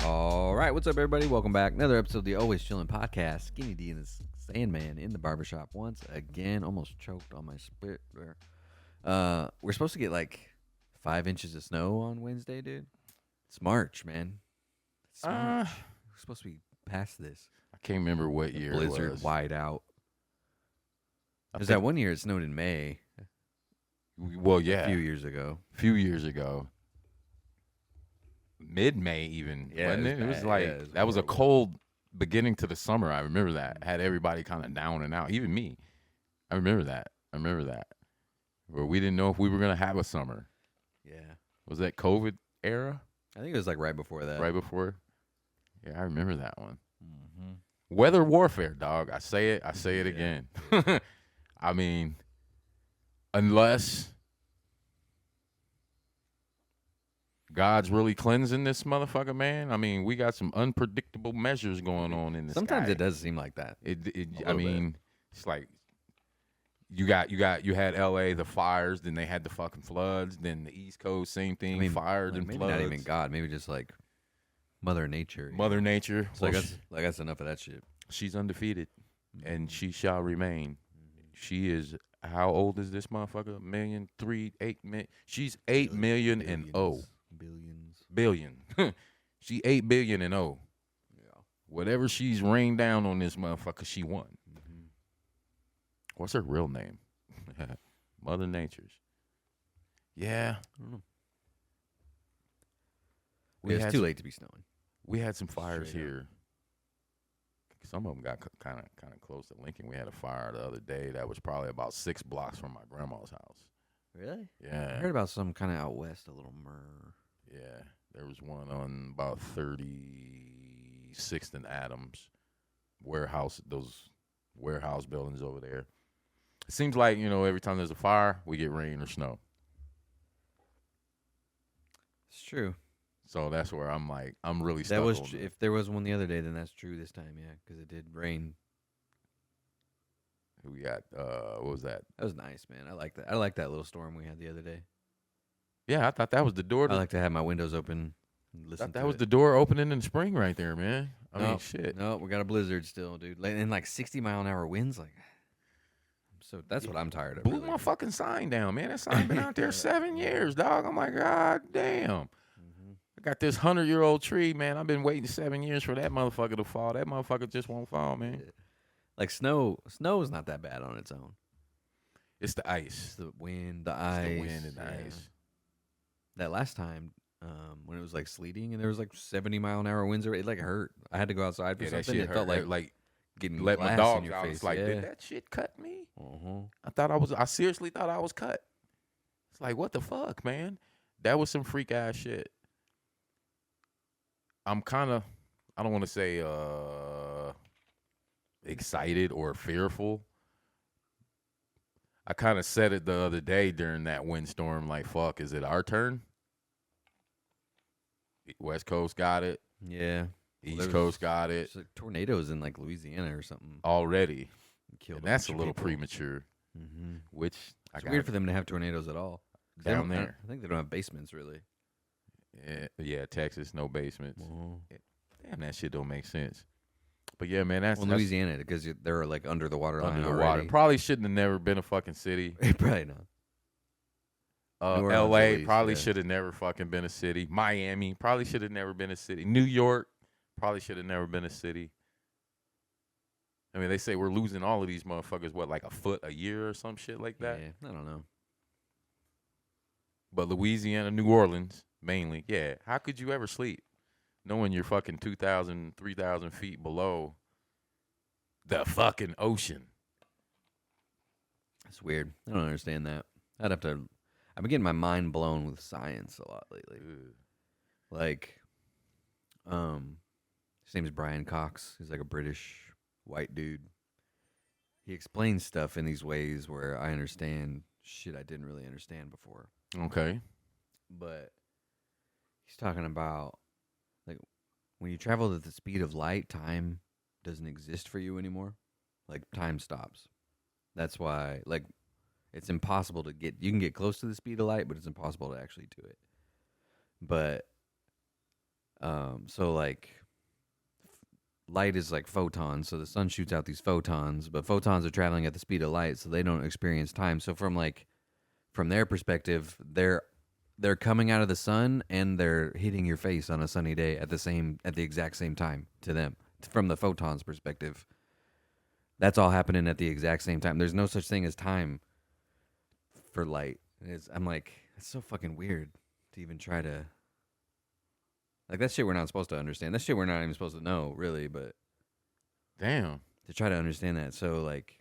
All right, what's up, everybody? Welcome back. Another episode of the Always Chillin' Podcast. Skinny D and the Sandman in the barbershop once again. Almost choked on my spit there. We're supposed to get like 5 inches of snow on Wednesday, dude. It's March, man. It's March. We're supposed to be past this. I can't remember what year Blizzard, it was. wide out. There's that one year it snowed in May. Well, yeah. A few years ago. Mid-May even, Yeah, wasn't it was it? It was bad. like, Yeah, it was that was a horrible. cold beginning to the summer. I remember that. Had everybody kind of down and out. Even me. I remember that. Where we didn't know if we were going to have a summer. Yeah. Was that COVID era? I think it was like right before that. Right before? Yeah, I remember that one. Mm-hmm. Weather warfare, dog. I say it again. I mean, unless God's really cleansing this motherfucker, man. I mean, we got some unpredictable measures going on in this. Sometimes it does seem like that. I mean, it's like you had L.A. the fires, then they had the fucking floods, then the East Coast same thing, fires and maybe floods. not even God, maybe just like Mother Nature. Mother Nature. So that's enough of that shit. She's undefeated, and she shall remain. She is. How old is this motherfucker? 8 million. She's 8 million and billion. She 8 billion and oh. Yeah. Whatever she's rained down on this motherfucker, she won. Mm-hmm. What's her real name? Mother Nature's. Yeah. I don't know. We It's too late to be snowing. We had some fires Straight up. here. Some of them got kind of close to Lincoln. We had a fire the other day that was probably about 6 blocks from my grandma's house. Really? Yeah. I heard about some kind of out west, a little myrrh. Yeah, there was one on about 36th and Adams, those warehouse buildings over there. It seems like, every time there's a fire, we get rain or snow. It's true. So that's where I'm like, I'm really stuck That was on it. if there was one the other day, then that's true this time, yeah, because it did rain. We got, what was that? That was nice, man. I like that. I like that little storm we had the other day. Yeah, I thought that was the door. I like to have my windows open and I listen thought that to was it. the door opening in the spring right there, man. I mean, shit. No, we got a blizzard still, dude. And like 60-mile-an-hour winds, like. So that's what I'm tired of. Blew really. my fucking sign down, man. That sign been out there 7 years, dog. I'm like, God damn. I got this 100-year-old tree, man. I've been waiting 7 years for that motherfucker to fall. That motherfucker just won't fall, man. Like snow is not that bad on its own. It's the ice. It's the wind, the ice. The wind and the yeah. ice. That last time, when it was like sleeting and there was like 70-mile-an-hour winds, it like hurt. I had to go outside for Yeah, that something. shit It felt hurt. like getting let my glass dogs in your out. face. It's like, yeah. did that shit cut me? Uh-huh. I seriously thought I was cut. It's like, what the fuck, man? That was some freak ass shit. I'm kind of, I don't want to say excited or fearful. I kind of said it the other day during that windstorm, like, fuck, is it our turn? West Coast got it. Yeah. East Coast got it. There's like tornadoes in like Louisiana or something. Already. Killed And that's bunch a of little people. premature, Mm-hmm. which I It's got weird for them to have tornadoes at all. They down don't- there. I think they don't have basements really. Yeah, Texas, no basements. Uh-huh. Damn, that shit don't make sense. But yeah, man, that's Louisiana because they're like under the water line under the already. water. Probably shouldn't have never been a fucking city. Probably not. New Orleans, L.A. at least, probably yeah. should have never fucking been a city. Miami probably should have never been a city. New York probably should have never been a city. I mean, they say we're losing all of these motherfuckers, like a foot a year or some shit like that? Yeah, I don't know. But Louisiana, New Orleans, mainly, yeah. How could you ever sleep knowing you're fucking 2,000, 3,000 feet below the fucking ocean? It's weird. I don't understand that. I've been getting my mind blown with science a lot lately. Ugh. Like, his name's Brian Cox. He's like a British white dude. He explains stuff in these ways where I understand shit I didn't really understand before. Okay. But he's talking about like when you travel at the speed of light, time doesn't exist for you anymore. Like time stops. That's why like it's impossible to get. You can get close to the speed of light, but it's impossible to actually do it. But So like light is like photons, so the sun shoots out these photons, but photons are traveling at the speed of light, so they don't experience time. So from their perspective, they're coming out of the sun and they're hitting your face on a sunny day at the exact same time to them. From the photons perspective, that's all happening at the exact same time. There's no such thing as time for light. I'm like, it's so fucking weird to even try to like that shit we're not supposed to understand. That shit we're not even supposed to know, really, but Damn. to try to understand that. So like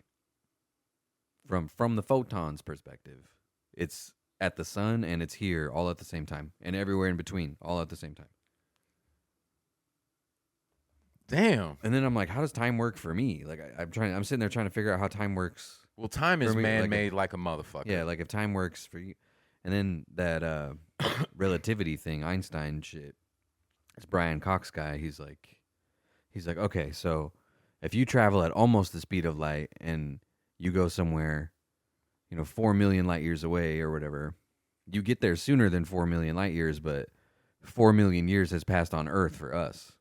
from the photons perspective, it's at the sun and it's here all at the same time and everywhere in between all at the same time. Damn. And then I'm like, how does time work for me? Like I'm sitting there trying to figure out how time works. Well, time is me, man-made like a motherfucker. Yeah, like if time works for you. And then that relativity thing, Einstein shit. It's Brian Cox guy. He's like, okay, so if you travel at almost the speed of light and you go somewhere, 4 million light years away or whatever, you get there sooner than 4 million light years, but 4 million years has passed on Earth for us.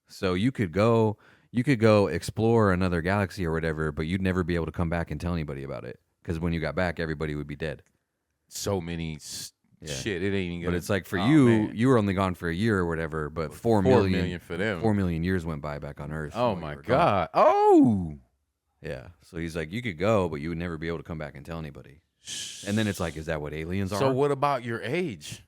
So you could go explore another galaxy or whatever, but you'd never be able to come back and tell anybody about it because when you got back, everybody would be dead. So many shit, it ain't even. But it's like for man. you were only gone for a year or whatever, but 4 million for them. 4 million years went by back on Earth. Oh my god! Oh, yeah. So he's like, you could go, but you would never be able to come back and tell anybody. And then it's like, is that what aliens are? So what about your age?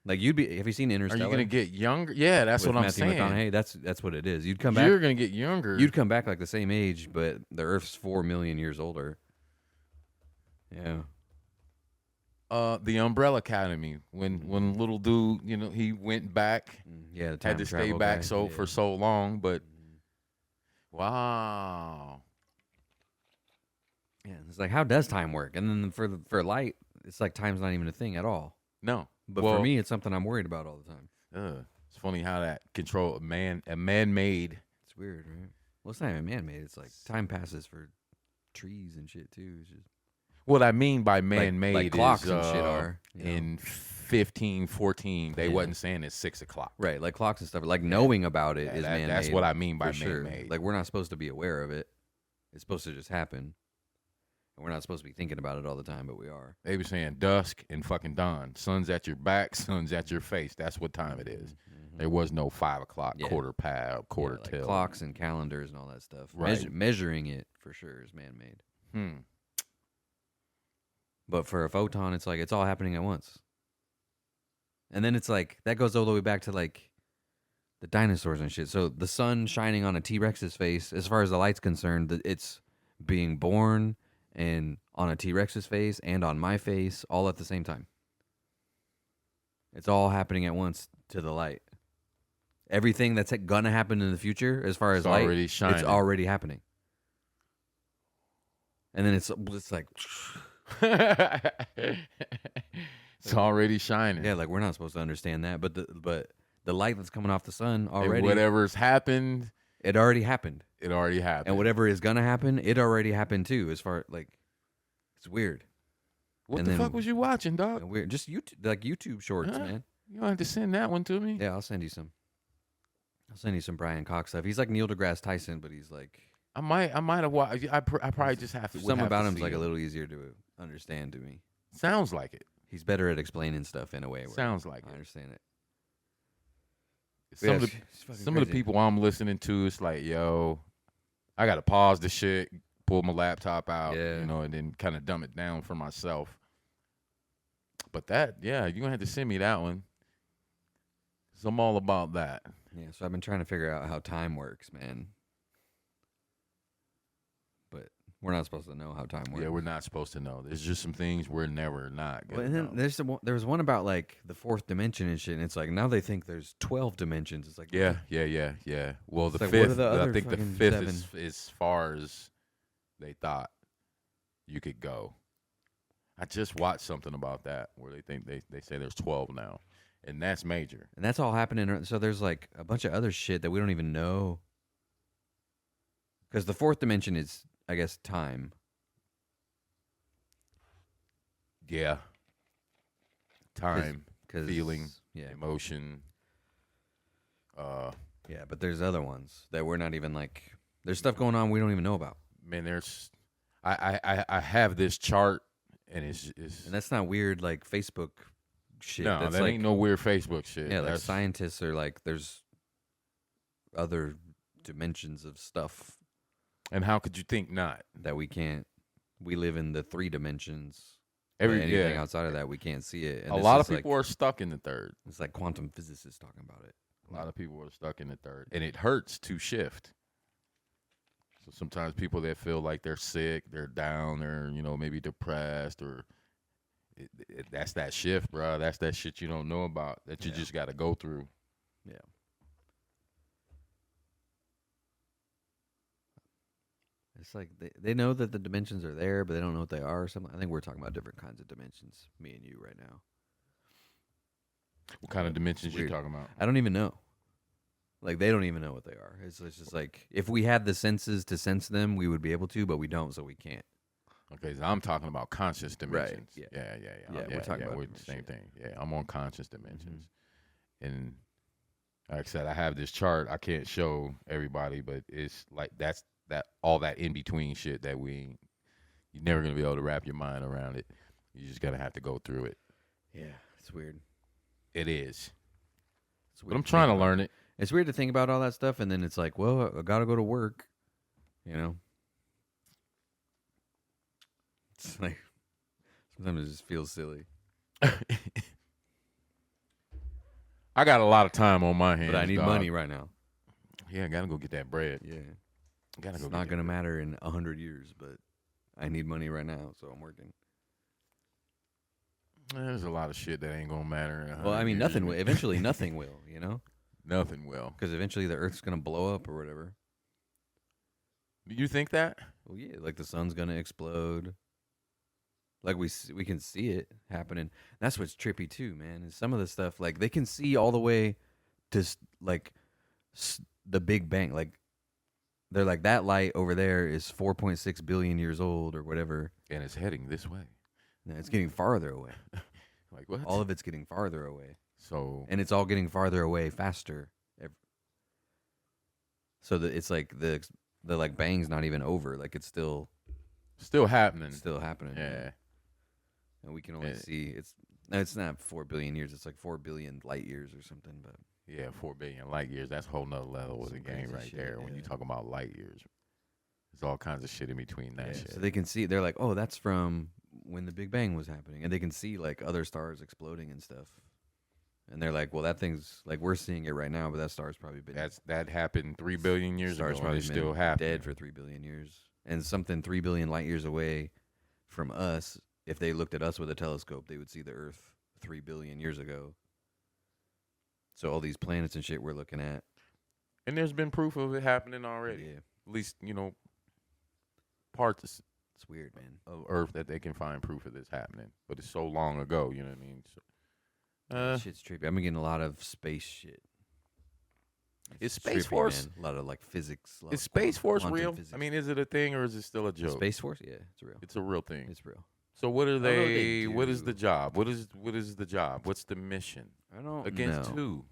Like you'd be. Have you seen Interstellar? Are you gonna get younger? Yeah, that's With what I'm Matthew saying. McConaughey? That's what it is. You'd come back. You're gonna get younger. You'd come back like the same age, but the Earth's 4 million years older. Yeah. The Umbrella Academy. When little dude, he went back. Yeah, the time had to stay travel back guy. for so long, but wow. Yeah, it's like how does time work? And then for light, it's like time's not even a thing at all. No, but for me, it's something I'm worried about all the time. It's funny how that control a man-made. It's weird, right? Well, it's not even man-made. It's like time passes for trees and shit too. It's just what I mean by man-made like clocks is, and shit are in 1514. They wasn't saying it's 6 o'clock. Right, like clocks and stuff. Like knowing about it is man-made. That's what I mean by sure. man-made. Like we're not supposed to be aware of it. It's supposed to just happen. And we're not supposed to be thinking about it all the time, but we are. They were saying dusk and fucking dawn. Sun's at your back, sun's at your face. That's what time it is. Mm-hmm. There was no 5 o'clock, quarter like till. Clocks and calendars and all that stuff. Right. Measuring it for sure is man-made. But for a photon, it's like it's all happening at once. And then it's like that goes all the way back to like the dinosaurs and shit. So the sun shining on a T-Rex's face, as far as the light's concerned, it's being born and on a T-Rex's face and on my face all at the same time. It's all happening at once to the light. Everything that's gonna happen in the future, as far as light, already shining. It's already happening. And then it's like, it's already shining. yeah, like we're not supposed to understand that, but the light that's coming off the sun already, and whatever's happened, it already happened. It already happened. And whatever is gonna happen, it already happened too. As far like, it's weird. What the fuck was you watching, dog? Weird, just YouTube shorts, man. You don't have to send that one to me. Yeah, I'll send you some. I'll send you some Brian Cox stuff. He's like Neil deGrasse Tyson, but he's like. I might have watched. I probably just have to. Something about him's like a little easier to understand to me. Sounds like it. He's better at explaining stuff in a way. Sounds like I understand it. Some of the people I'm listening to, it's like, yo, I gotta pause the shit, pull my laptop out, and then kind of dumb it down for myself. But you're gonna have to send me that one. 'Cause I'm all about that. Yeah, so I've been trying to figure out how time works, man. But we're not supposed to know how time works. Yeah, we're not supposed to know. There's just some things we're never not gonna know. There was one about like the fourth dimension and shit, and it's like now they think there's 12 dimensions. It's like yeah. Well, the like, fifth, I think the fifth is as far as they thought you could go. I just watched something about that where they think they say there's 12 now, and that's major. And that's all happening. So there's like a bunch of other shit that we don't even know. Because the fourth dimension is, I guess, time. Yeah. Time, feeling, emotion. Yeah, but there's other ones that we're not even like. There's stuff going on we don't even know about. Man, I have this chart, and it's And that's not weird like Facebook shit. no, That's that like, ain't no weird Facebook shit. yeah, like scientists are like, there's other dimensions of stuff And how could you think not? that we can't. We live in the 3 dimensions. Anything outside of that, we can't see it. And a lot of people are stuck in the third. It's like quantum physicists talking about it. A lot of people are stuck in the third, and it hurts to shift. So sometimes people that feel like they're sick, they're down, or maybe depressed, or that's that shift, bro. That's that shit you don't know about that you just got to go through. Yeah. It's like they know that the dimensions are there, but they don't know what they are. Or something. I think we're talking about different kinds of dimensions, me and you, right now. What kind of dimensions you talking about? I don't even know. Like, they don't even know what they are. It's just like, if we had the senses to sense them, we would be able to, but we don't, so we can't. Okay, so I'm talking about conscious dimensions. Right. Yeah. We're talking about the same thing. Yeah, I'm on conscious dimensions. Mm-hmm. And like I said, I have this chart. I can't show everybody, but it's like that all that in between shit that you're never gonna be able to wrap your mind around it. You're just gonna have to go through it. Yeah, it's weird. It is. It's weird, but I'm trying to learn it. It's weird to think about all that stuff, and then it's like, well, I gotta go to work. It's like, sometimes it just feels silly. I got a lot of time on my hands, but I need money right now. Yeah, I gotta go get that bread. Yeah, it's not gonna matter in 100 years, but I need money right now, so I'm working. There's a lot of shit that ain't gonna matter in 100 Well, I mean, years. nothing will. Eventually, nothing will. Nothing will. Because eventually, the Earth's gonna blow up or whatever. Do you think that? Well, yeah, like the sun's gonna explode. Like we can see it happening. That's what's trippy too, man. Is some of the stuff like they can see all the way to like the Big Bang. Like they're like, that light over there is 4.6 billion years old or whatever, and it's heading this way. Yeah, it's getting farther away. Like what? All of it's getting farther away. And it's all getting farther away faster. So that it's like the like bang's not even over. Like it's still happening. Still happening. Yeah. And we can only see it's not 4 billion years. It's like 4 billion light years or something. But yeah, 4 billion light years. That's a whole nother level of the game right there. When you talk about light years, there's all kinds of shit in between that shit. So they can see. They're like, oh, that's from when the Big Bang was happening, and they can see like other stars exploding and stuff. And they're like, well, that thing's like, we're seeing it right now, but that star's probably been that happened 3 billion years ago. Probably still happening. Dead for 3 billion years, and something 3 billion light years away from us. If they looked at us with a telescope, they would see the Earth 3 billion years ago. So all these planets and shit we're looking at, and there's been proof of it happening already. Yeah. At least parts. It's weird, man. Of Earth that they can find proof of this happening, but it's so long ago. You know what I mean? So, shit's trippy. I've been getting a lot of space shit. Is Space Force, man. A lot of like physics. Is Space Force real? Physics. I mean, is it a thing or is it still a joke? Space Force, yeah, it's real. It's a real thing. It's real. So what are they? What is the job? What is the job? What's the mission? I don't against know. who?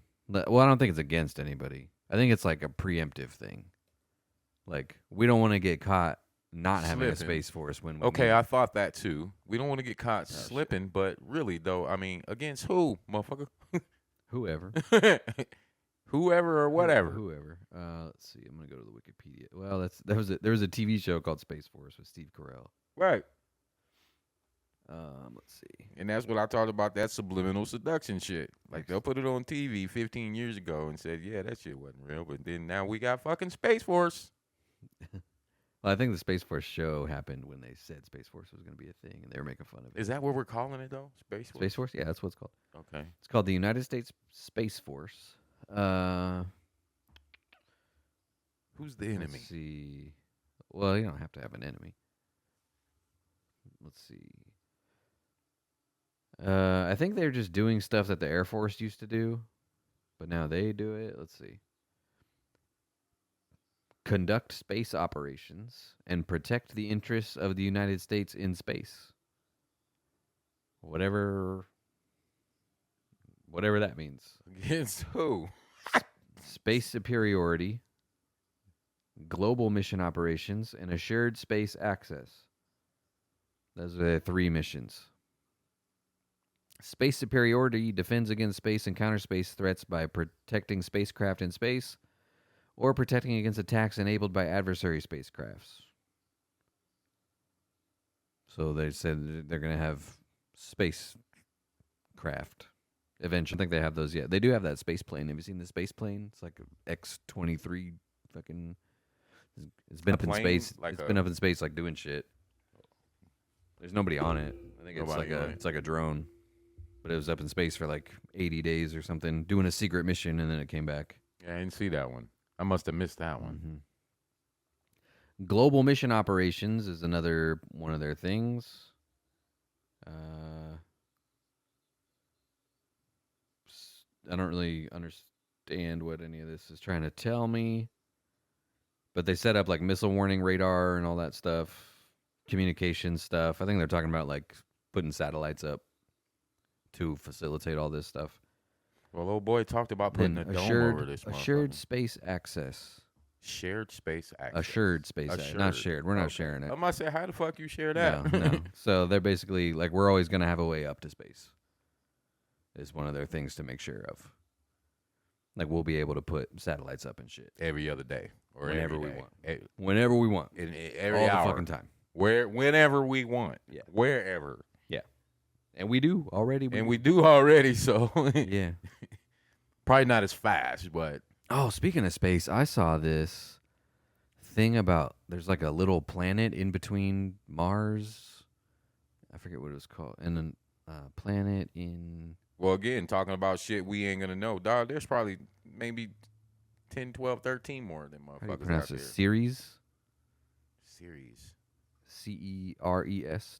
Well, I don't think it's against anybody. I think it's like a preemptive thing. Like we don't want to get caught not having a Space Force when we I thought that too. We don't want to get caught slipping, but really though, I mean, against who, motherfucker? Whoever. Whoever or whatever. Whoever. Let's see. I'm gonna go to the Wikipedia. Well, there was a TV show called Space Force with Steve Carell. Right. Let's see. And that's what I talked about, that subliminal seduction shit. Like they'll put it on TV 15 years ago and said, yeah, that shit wasn't real, but then now we got fucking Space Force. Well, I think the Space Force show happened when they said Space Force was going to be a thing, and they were making fun of it. Is that what we're calling it though? Space Force. Space Force, yeah, that's what it's called. Okay. It's called the United States Space Force. Who's the enemy? Let's see. Well, you don't have to have an enemy. Let's see. I think they're just doing stuff that the Air Force used to do, but now they do it. Let's see. Conduct space operations and protect the interests of the United States in space. Whatever that means. Against who? space superiority, global mission operations, and assured space access. Those are the 3 missions. Space superiority defends against space and counter space threats by protecting spacecraft in space or protecting against attacks enabled by adversary spacecrafts. So they said they're going to have spacecraft eventually. I don't think they have those yet. They do have that space plane. Have you seen the space plane? It's like a X-23 fucking... It's been up in space. It's been up in space like doing shit. There's nobody on it. I think it's like a drone. But it was up in space for like 80 days or something, doing a secret mission, and then it came back. Yeah, I didn't see that one. I must have missed that one. Mm-hmm. Global mission operations is another one of their things. I don't really understand what any of this is trying to tell me. But they set up like missile warning radar and all that stuff, communication stuff. I think they're talking about like putting satellites up to facilitate all this stuff. Well, old boy talked about putting a dome over this motherfucker. Assured space access. Shared space access. Assured space access. Not shared. We're not sharing it. I must say, how the fuck you share that? No. So they're basically like, we're always going to have a way up to space. Is one of their things to make sure of. Like, we'll be able to put satellites up and shit. Every other day. Or whenever we want. Whenever we want. In every all hour. the fucking time. Whenever we want. Yeah. Wherever. Yeah. And we do already. We do already, so. Yeah. Probably not as fast, but. Oh, speaking of space, I saw this thing about there's like a little planet in between Mars. I forget what it was called. And a planet in. Well, again, talking about shit we ain't going to know. Dog, there's probably maybe 10, 12, 13 more of them motherfuckers. How do you pronounce out it? there. Ceres? Ceres.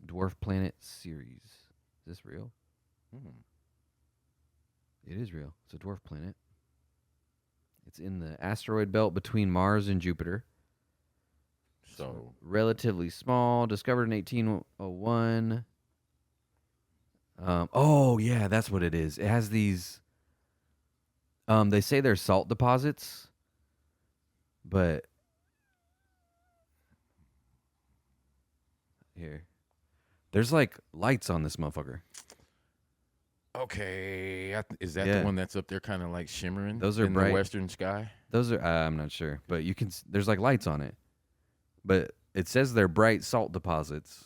Dwarf planet Ceres. Is this real? It is real. It's a dwarf planet. It's in the asteroid belt between Mars and Jupiter. So relatively small. Discovered in 1801. Oh yeah, that's what it is. It has these. They say they're salt deposits, but here, there's like lights on this motherfucker. Okay, is that the one that's up there, kind of like shimmering? Those are in bright. The western sky. Those are. I'm not sure, but you can. There's like lights on it, but it says they're bright salt deposits.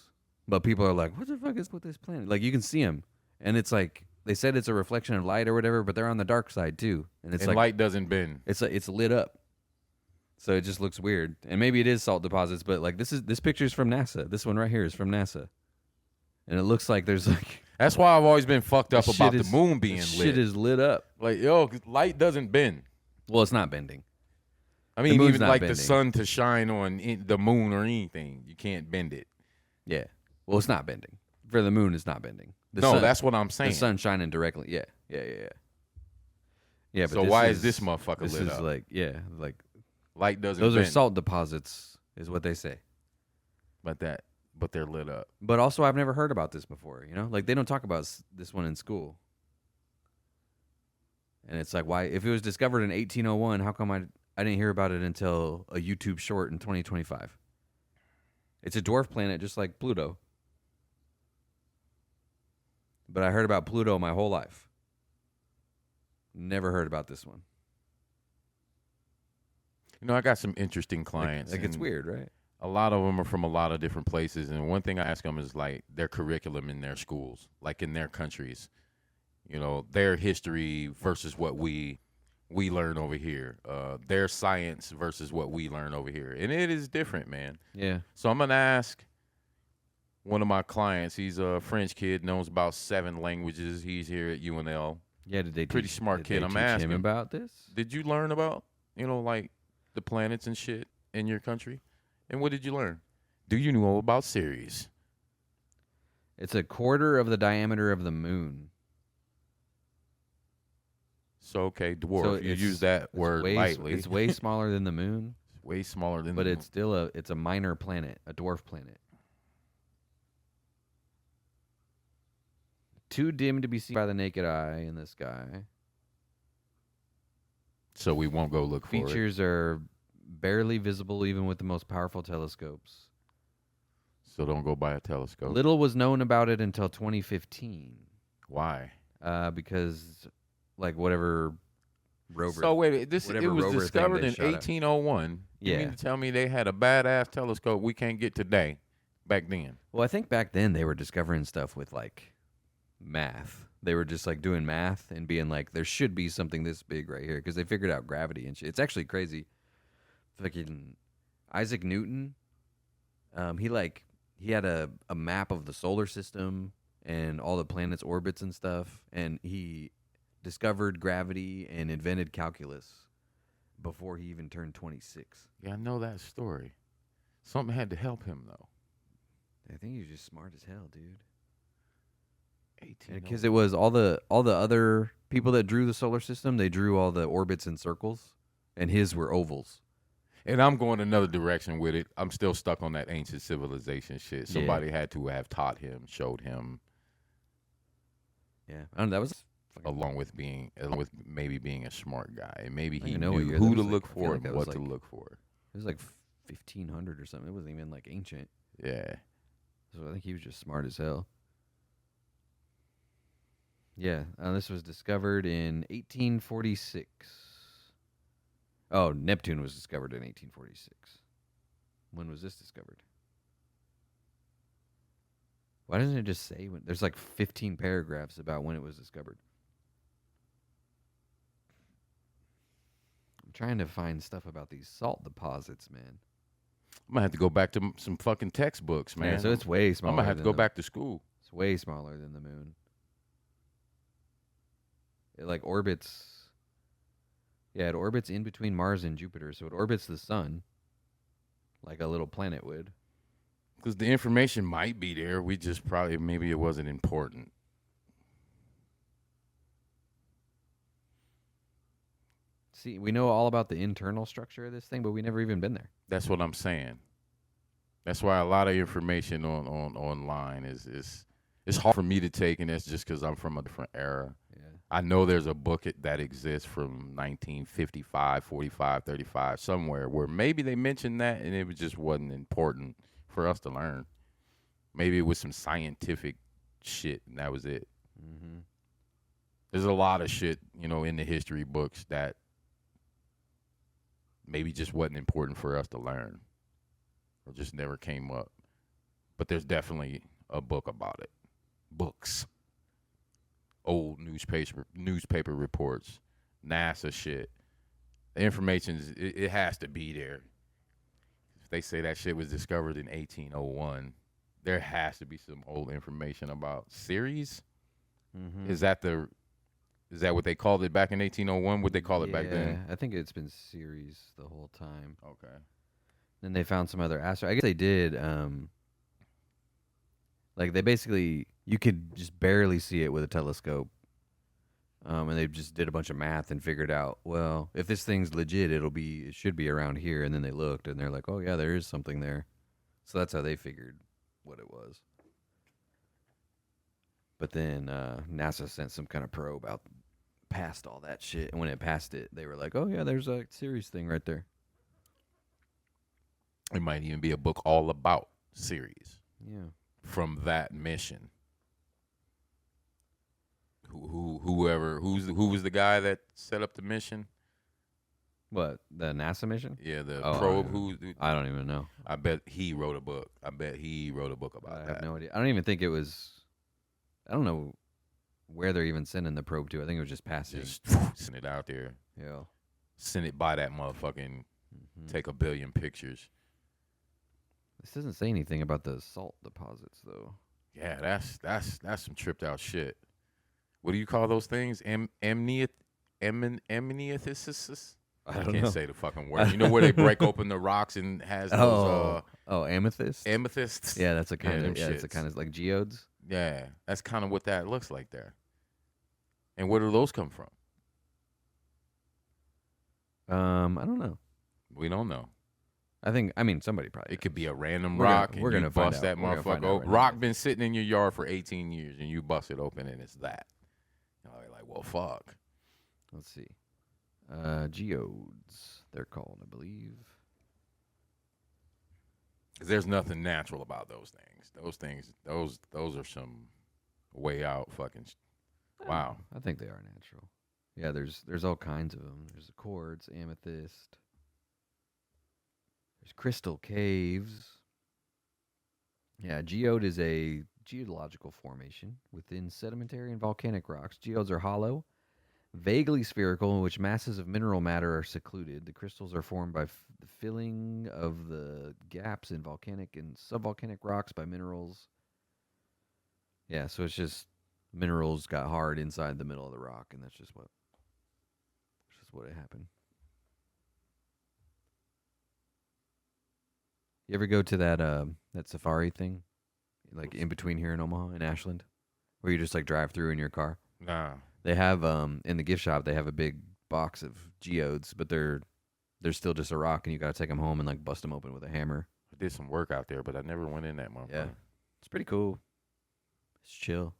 But people are like, "What the fuck is with this planet?" Like you can see them, and it's like they said it's a reflection of light or whatever, but they're on the dark side too, and it's like light doesn't bend. It's lit up, so it just looks weird. And maybe it is salt deposits, but like this picture's from NASA. This one right here is from NASA, and it looks like there's like. That's why I've always been fucked up about the moon being lit. Shit is lit up. Like, yo, light doesn't bend. Well, it's not bending. I mean, even like bending. The sun to shine on the moon or anything, you can't bend it. Yeah. Well, it's not bending. For the moon, it's not bending. That's what I'm saying. The sun's shining directly. Yeah. Yeah, but so why is this motherfucker lit up? This is like, like light doesn't those bend. are salt deposits, is what they say. But they're lit up. But also, I've never heard about this before. You know, like they don't talk about this one in school. And it's like, why? If it was discovered in 1801, how come I didn't hear about it until a YouTube short in 2025? It's a dwarf planet, just like Pluto. But I heard about Pluto my whole life. Never heard about this one. You know, I got some interesting clients. Like it's weird, right? A lot of them are from a lot of different places, and one thing I ask them is like their curriculum in their schools, like in their countries. You know, their history versus what we learn over here. Their science versus what we learn over here, and it is different, man. Yeah. So I'm gonna ask one of my clients. He's a French kid, knows about 7 languages. He's here at UNL. Yeah, pretty smart kid. I'm asking him about this. Did you learn about like the planets and shit in your country? And what did you learn? Do you know about Ceres? It's a quarter of the diameter of the moon. So, okay, dwarf. So you use that word lightly. It's way smaller than the moon. It's way smaller than but the moon. But it's still it's a minor planet, a dwarf planet. Too dim to be seen by the naked eye in the sky. So we won't go look for it. Features are barely visible even with the most powerful telescopes. So don't go buy a telescope. Little was known about it until 2015. Why? Because, like, whatever rover. So wait, it was rover discovered thing in they shot at. 1801. You mean to tell me they had a badass telescope we can't get today, back then? Well, I think back then they were discovering stuff with, like, math. They were just, like, doing math and being like, there should be something this big right here because they figured out gravity and shit. It's actually crazy. Fucking Isaac Newton, he had a map of the solar system and all the planets' orbits and stuff, and he discovered gravity and invented calculus before he even turned 26. Yeah, I know that story. Something had to help him, though. I think he was just smart as hell, dude. 18. Because it was all the other people that drew the solar system, they drew all the orbits in circles, and his were ovals. And I'm going another direction with it. I'm still stuck on that ancient civilization shit. Somebody had to have taught him, showed him. Yeah, I don't know, that was along with maybe being a smart guy, and maybe he know knew who to look for and what to look for. It was like 1500 or something. It wasn't even like ancient. Yeah. So I think he was just smart as hell. Yeah, this was discovered in 1846. Oh, Neptune was discovered in 1846. When was this discovered? Why doesn't it just say when? There's like 15 paragraphs about when it was discovered. I'm trying to find stuff about these salt deposits, man. I'm going to have to go back to some fucking textbooks, man. Yeah, so it's way smaller. I'm going to have to go back to school. It's way smaller than the moon. It like orbits. Yeah, it orbits in between Mars and Jupiter, so it orbits the sun like a little planet would. Because the information might be there. We just maybe it wasn't important. See, we know all about the internal structure of this thing, but we never even been there. That's what I'm saying. That's why a lot of information on online is hard for me to take, and that's just because I'm from a different era. Yeah. I know there's a book that exists from 1955, 45, 35, somewhere where maybe they mentioned that, and it just wasn't important for us to learn. Maybe it was some scientific shit, and that was it. Mm-hmm. There's a lot of shit, in the history books that maybe just wasn't important for us to learn or just never came up. But there's definitely a book about it. Books. Old newspaper reports. NASA shit. The information, it has to be there. If they say that shit was discovered in 1801, there has to be some old information about Ceres. Mm-hmm. Is that what they called it back in 1801? What they call it back then? I think it's been Ceres the whole time. Okay. Then they found some other asteroid. I guess they did. Like they basically, you could just barely see it with a telescope. And they just did a bunch of math and figured out, well, if this thing's legit, it should be around here. And then they looked and they're like, oh yeah, there is something there. So that's how they figured what it was. But then NASA sent some kind of probe out past all that shit. And when it passed it, they were like, oh yeah, there's a Ceres thing right there. It might even be a book all about Ceres. Yeah. From that mission. Who was the guy that set up the mission? What, the NASA mission? Yeah, the probe. I don't even know. I bet he wrote a book. about that. I have no idea. I don't even think it was. I don't know where they're even sending the probe to. I think it was just passing. Just send it out there. Yeah. Send it by that motherfucking. Take a billion pictures. This doesn't say anything about the salt deposits though. Yeah, that's some tripped out shit. What do you call those things? Amniothesis? I can't say the fucking word. You know where they break open the rocks and has those amethyst? Amethysts? Yeah, that's a kind of it's a kind of like geodes. Yeah, that's kind of what that looks like there. And where do those come from? I don't know. We don't know. I mean somebody probably. It could be a random rock. We're gonna bust that motherfucker open. Rock been sitting in your yard for 18 years, and you bust it open, and it's that. You're like, well, fuck. Let's see. Geodes, they're called, I believe. 'Cause there's nothing natural about those things. Those are some way out fucking. Wow. I think they are natural. Yeah, there's all kinds of them. There's the quartz, amethyst. There's crystal caves. Yeah, geode is a geological formation within sedimentary and volcanic rocks. Geodes are hollow, vaguely spherical, in which masses of mineral matter are secluded. The crystals are formed by the filling of the gaps in volcanic and subvolcanic rocks by minerals. Yeah, so it's just minerals got hard inside the middle of the rock, and that's just what it happened. You ever go to that safari thing, like in between here in Omaha and Ashland, where you just like drive through in your car? Nah. They have in the gift shop they have a big box of geodes, but they're still just a rock, and you got to take them home and like bust them open with a hammer. I did some work out there, but I never went in that motherfucker. Yeah, it's pretty cool. It's chill.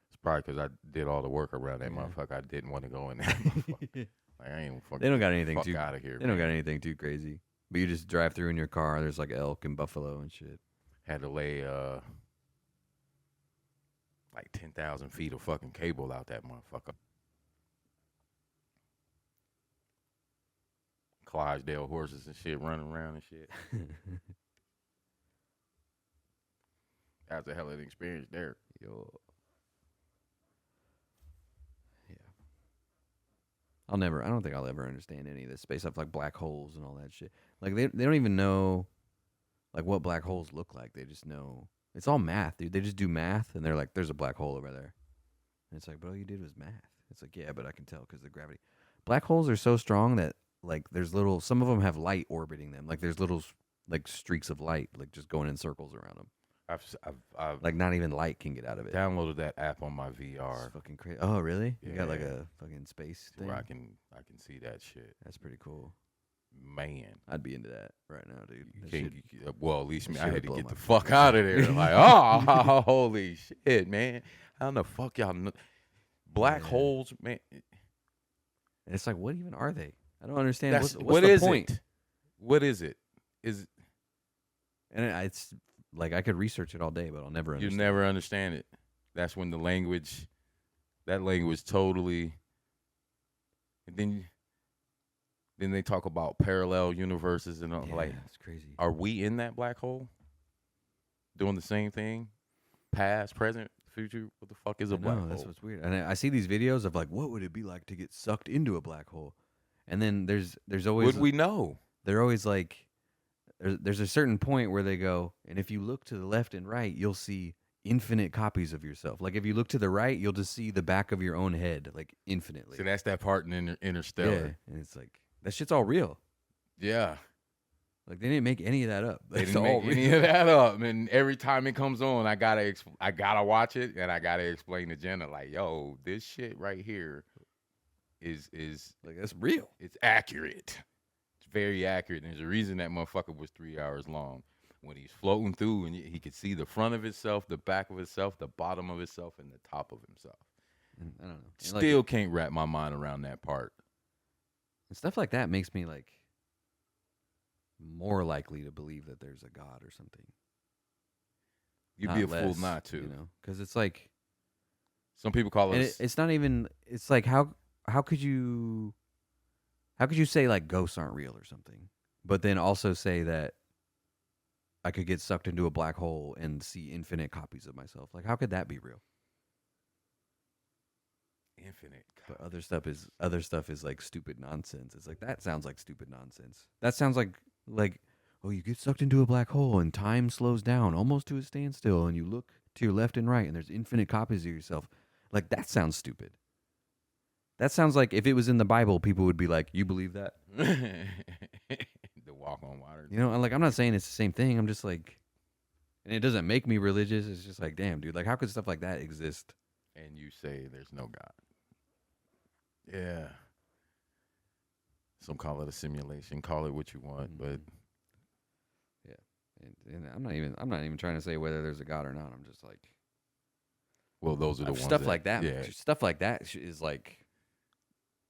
It's probably because I did all the work around that motherfucker. I didn't want to go in there. Like, I ain't fucking. They don't got anything too out of here. They don't got anything too crazy. But you just drive through in your car. There's like elk and buffalo and shit. Had to lay like 10,000 feet of fucking cable out that motherfucker. Clydesdale horses and shit running around and shit. That was a hell of an experience there. Yo. Yeah. I don't think I'll ever understand any of this space stuff like black holes and all that shit. Like they don't even know like what black holes look like. They just know it's all math, dude. They just do math and they're like, there's a black hole over there. And it's like, but all you did was math. It's like, yeah, but I can tell because of the gravity. Black holes are so strong that like there's some of them have light orbiting them. Like there's little like streaks of light like just going in circles around them. I've like not even light can get out of it. Downloaded that app on my VR. It's fucking crazy. Oh, really? Yeah. You got like a fucking space thing? Where I can see that shit. That's pretty cool. Man, I'd be into that right now, dude. Well, at least I had to get the fuck fuck out of there. Like, oh, holy shit, man! How in the fuck y'all know? Black holes, man? And it's like, what even are they? I don't understand. What's what the is point? It? What is it? And it's like I could research it all day, but I'll never understand. You never understand it. That's when that language totally. And then they talk about parallel universes and all. Yeah, like, it's crazy. Are we in that black hole? Doing the same thing? Past, present, future? What the fuck is a black hole? That's what's weird. And I see these videos of like, what would it be like to get sucked into a black hole? And then there's always. Would we know? They're always like, there's a certain point where they go, and if you look to the left and right, you'll see infinite copies of yourself. Like if you look to the right, you'll just see the back of your own head, like infinitely. So that's that part in Interstellar. Yeah, and it's like that shit's all real. Yeah. Like they didn't make any of that up. They didn't make any of that up. And every time it comes on, I gotta watch it and I gotta explain to Jenna like, yo, this shit right here is like that's real. It's accurate. It's very accurate. And there's a reason that motherfucker was 3 hours long. When he's floating through and he could see the front of himself, the back of himself, the bottom of himself, and the top of himself. And I don't know. Still can't wrap my mind around that part. And stuff like that makes me like more likely to believe that there's a God or something. You'd be a fool not to, you know, because it's like some people call it. It's not even. It's like how could you say like ghosts aren't real or something, but then also say that I could get sucked into a black hole and see infinite copies of myself. Like how could that be real? Infinite. But other stuff is like stupid nonsense. It's like that sounds like stupid nonsense. That sounds like oh, you get sucked into a black hole and time slows down almost to a standstill and you look to your left and right and there's infinite copies of yourself. Like that sounds stupid. That sounds like if it was in the Bible, people would be like, "You believe that?" The walk on water. You know, like I'm not saying it's the same thing. I'm just like, and it doesn't make me religious. It's just like, damn, dude, like how could stuff like that exist? And you say there's no God. Yeah. Some call it a simulation. Call it what you want, but yeah. And I'm not even trying to say whether there's a God or not. I'm just like, well, those are the ones stuff like that. Yeah. Stuff like that is like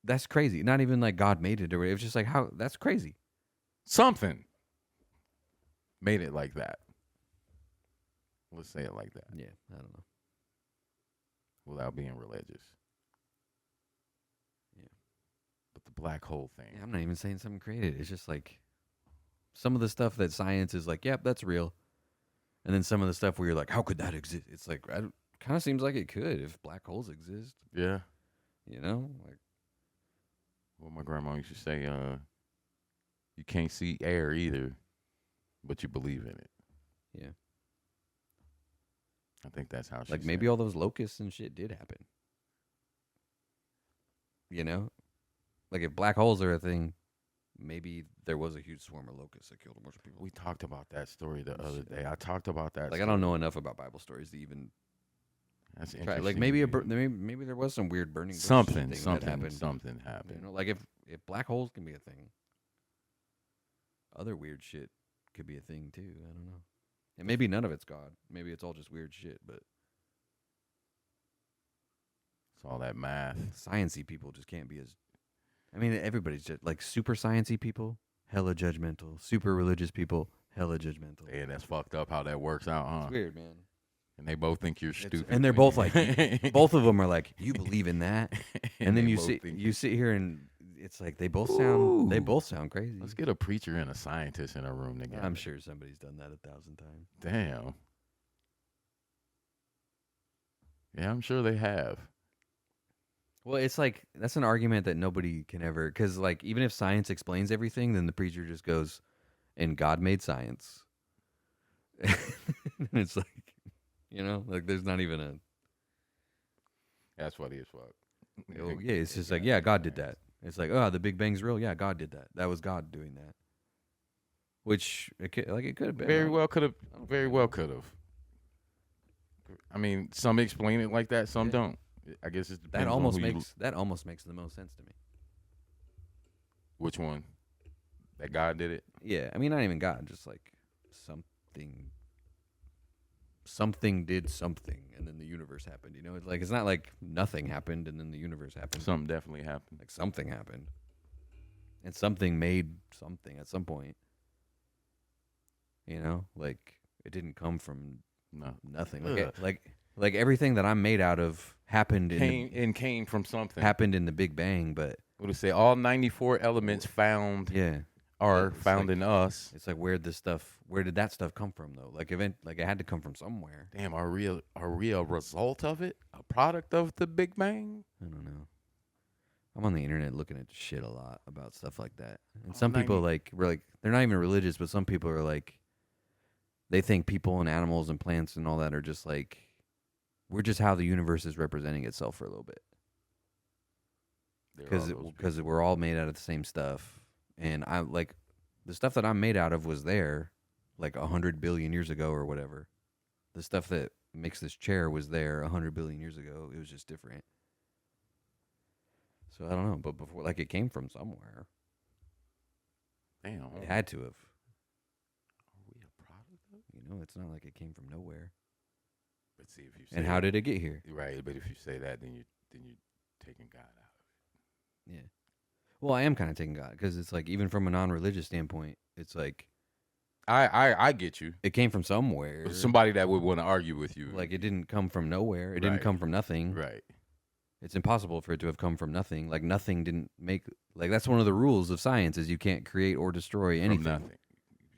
That's crazy. Not even like God made it or whatever. It was just like how that's crazy. Something made it like that. Let's say it like that. Yeah, I don't know. Without being religious. Yeah. But the black hole thing. Yeah, I'm not even saying something created. It's just like some of the stuff that science is like, yep, that's real. And then some of the stuff where you're like, how could that exist? It's like, kind of seems like it could if black holes exist. Yeah. You know? Like, well, my grandma used to say, you can't see air either, but you believe in it. yeah. I think that's how she Like said maybe it. all those locusts and shit did happen. You know? Like if black holes are a thing, maybe there was a huge swarm of locusts that killed a bunch of people. We talked about that story the other day. I talked about that. Like story. I don't know enough about Bible stories to even That's try. interesting. Like maybe maybe there was some weird burning bush something that happened. Something happened. You know, like if black holes can be a thing, other weird shit could be a thing too. I don't know. And maybe none of it's God. Maybe it's all just weird shit. But It's all that math. sciencey people just can't be as. I mean, everybody's just like super sciencey people, hella judgmental. Super religious people, hella judgmental. Yeah, that's fucked up how that works out, huh? It's weird, man. And they both think you're stupid. And they're both like, both of them are like, you believe in that, and then they you both sit here and it's like they both sound crazy. Let's get a preacher and a scientist in a room together. I'm sure somebody's done that 1,000 times. Damn. Yeah, I'm sure they have. Well, it's like that's an argument that nobody can ever, because like even if science explains everything, then the preacher just goes, and God made science. And it's like, you know, like there's not even a. That's funny as fuck. Oh, yeah, it's just like, yeah, God did that. It's like, oh, the Big Bang's real. Yeah, God did that. That was God doing that. Which it could have been. Very well could have. Very well could have. I mean, some explain it like that, some don't. I guess it depends. That almost makes the most sense to me. Which one? That God did it? Yeah, I mean, not even God, just like something did something, and then the universe happened. You know, it's like it's not like nothing happened and then the universe happened. Something definitely happened. Like something happened, and something made something at some point. You know, like it didn't come from nothing. Like everything that I'm made out of happened came from something. Happened in the Big Bang, but what do you say? All 94 elements found. Yeah. Are found like, in us. It's like where did that stuff come from though? Like it had to come from somewhere. Damn, are we a result of it? A product of the Big Bang? I don't know. I'm on the internet looking at shit a lot about stuff like that. And some people were like they're not even religious, but some people are like they think people and animals and plants and all that are just like we're just how the universe is representing itself for a little bit. Because we're all made out of the same stuff. And I like the stuff that I'm made out of was there like 100 billion years ago or whatever. The stuff that makes this chair was there 100 billion years ago. It was just different. So I don't know, but before, like, it came from somewhere. Damn, it had to have. Are we a product of? You know, it's not like it came from nowhere. But see if you say and how did it get here? Right, but if you say that, then you're taking God out of it. Yeah. Well, I am kind of taking God because it's like even from a non-religious standpoint, it's like I get you. It came from somewhere. Somebody that would want to argue with you. Like it didn't come from nowhere. It didn't come from nothing. Right. It's impossible for it to have come from nothing. Like nothing didn't make. Like that's one of the rules of science is you can't create or destroy anything. From nothing.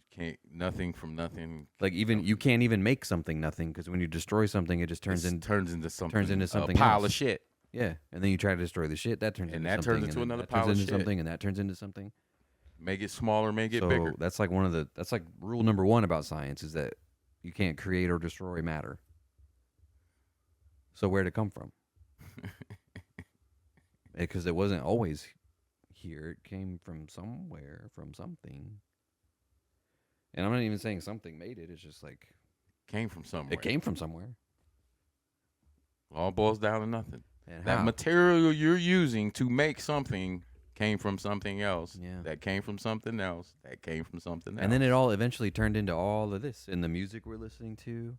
You can't nothing from nothing. Like even you can't even make something nothing because when you destroy something, it just turns into something. A pile else. of shit. Yeah, and then you try to destroy the shit. That turns into something. Turns into another pile of shit. Something, and that turns into something. Make it smaller, make it bigger. That's like that's like rule number 1 about science is that you can't create or destroy matter. So where'd it come from? Because it wasn't always here. It came from somewhere, from something. And I'm not even saying something made it. It's just like came from somewhere. It came from somewhere. All boils down to nothing. And that how? material you're using to make something came from something else. Yeah. That came from something else. That came from something else. And then it all eventually turned into all of this. And the music we're listening to.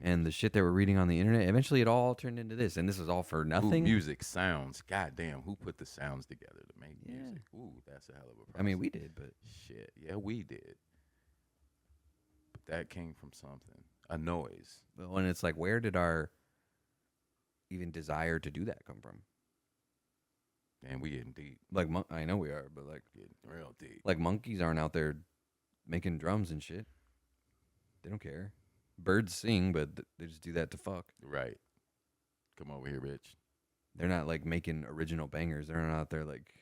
and the shit that we're reading on the internet, eventually it all turned into this, and this is all for nothing. Ooh, music, sounds. Goddamn, who put the sounds together to make music? Ooh, that's a hell of a process. I mean, we did, but shit, yeah, we did. But that came from something, a noise. But when it's like, where did our even desire to do that come from? And we getting deep. Like, I know we are, but like getting real deep. Like monkeys aren't out there making drums and shit. They don't care. Birds sing, but they just do that to fuck. Right. Come over here, bitch. They're not like making original bangers. They're not out there like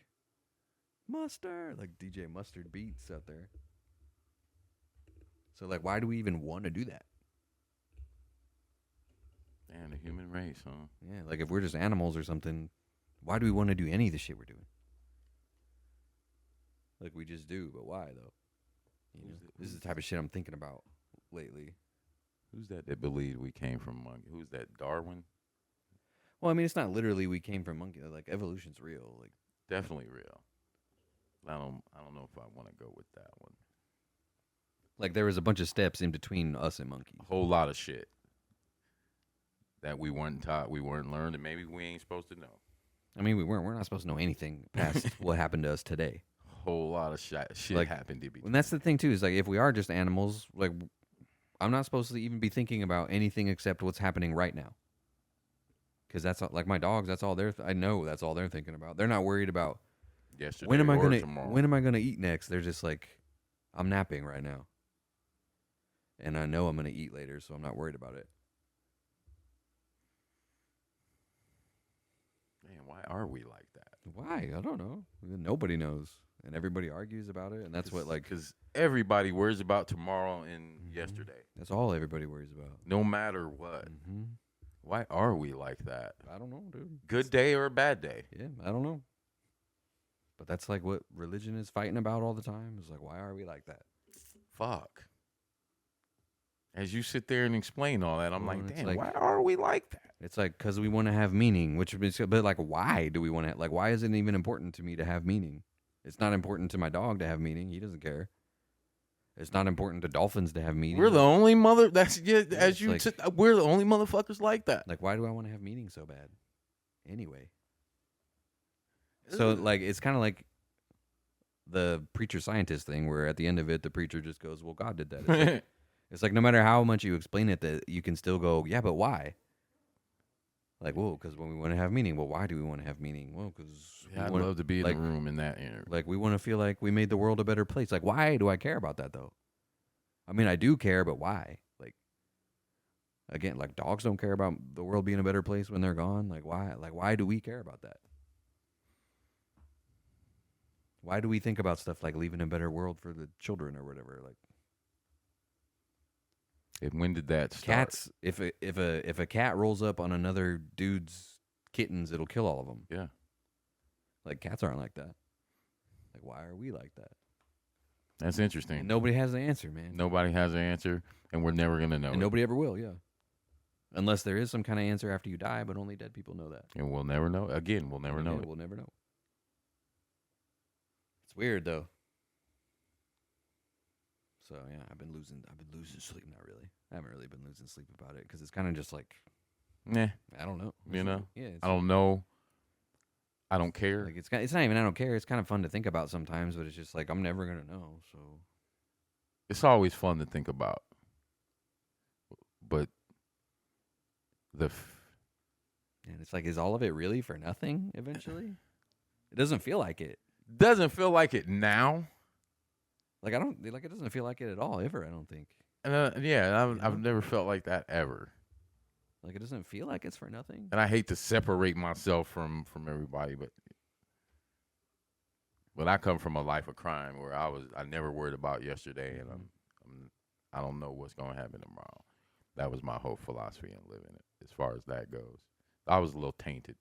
Mustard, like DJ Mustard beats out there. So like, why do we even want to do that? Damn, the human race, huh? Yeah, like if we're just animals or something, why do we want to do any of the shit we're doing? Like we just do, but why though? You know, this is the type of shit I'm thinking about lately. Who's that believed we came from monkey? Who's that, Darwin? Well, I mean, it's not literally we came from monkey. Like evolution's real. Like definitely real. I don't know if I want to go with that one. Like there was a bunch of steps in between us and monkeys. A whole lot of shit that we weren't taught, we weren't learned, and maybe we ain't supposed to know. I mean, we weren't. We're not supposed to know anything past what happened to us today. Whole lot of shit like, happened to be. And that's the thing too. Is like if we are just animals, like I'm not supposed to even be thinking about anything except what's happening right now. Because that's like my dogs. That's all they're. I know that's all they're thinking about. They're not worried about yesterday when am I gonna tomorrow. When am I gonna eat next? They're just like, I'm napping right now, and I know I'm gonna eat later, so I'm not worried about it. Man, why are we like that? Why? I don't know. Nobody knows, and everybody argues about it, and that's what like because everybody worries about tomorrow and yesterday. That's all everybody worries about, no matter what. Mm-hmm. Why are we like that? I don't know, dude. Good day or a bad day? Yeah, I don't know. But that's like what religion is fighting about all the time. It's like, why are we like that? Fuck. As you sit there and explain all that, I'm like, damn, like, why are we like that? It's like, because we want to have meaning, but like, why do we want to, like, why is it even important to me to have meaning? It's not important to my dog to have meaning. He doesn't care. It's not important to dolphins to have meaning. We're the only we're the only motherfuckers like that. Like, why do I want to have meaning so bad? Anyway. So, like, it's kind of like the preacher-scientist thing where at the end of it, the preacher just goes, well, God did that. It's like no matter how much you explain it, that you can still go, yeah, but why? Like, well, because when we want to have meaning, well, why do we want to have meaning? Well, because I'd love to be in the room in that. Like, we want to feel like we made the world a better place. Like, why do I care about that, though? I mean, I do care, but why? Like, again, like dogs don't care about the world being a better place when they're gone. Like, why? Like, why do we care about that? Why do we think about stuff like leaving a better world for the children or whatever? Like, and when did that start? Cats. If a cat rolls up on another dude's kittens, it'll kill all of them. Yeah. Like cats aren't like that. Like why are we like that? That's interesting. And nobody has the answer, man. Nobody has the answer, and we're never gonna know. And nobody ever will. Yeah. Unless there is some kind of answer after you die, but only dead people know that. And we'll never know. Again, we'll never know. We'll never know. It's weird though. So yeah, I've been losing sleep. Not really. I haven't really been losing sleep about it because it's kind of just like, nah, I don't know. You know, yeah, I don't know. I don't care. Like it's not even I don't care. It's kind of fun to think about sometimes, but it's just like I'm never gonna know. So it's always fun to think about, but and it's like, is all of it really for nothing? Eventually, it doesn't feel like it. Doesn't feel like it now. Like it doesn't feel like it at all ever. I don't think. Yeah, I've never felt like that ever. Like it doesn't feel like it's for nothing. And I hate to separate myself from everybody, but I come from a life of crime where I never worried about yesterday, and I don't know what's gonna happen tomorrow. That was my whole philosophy in living it. As far as that goes, I was a little tainted.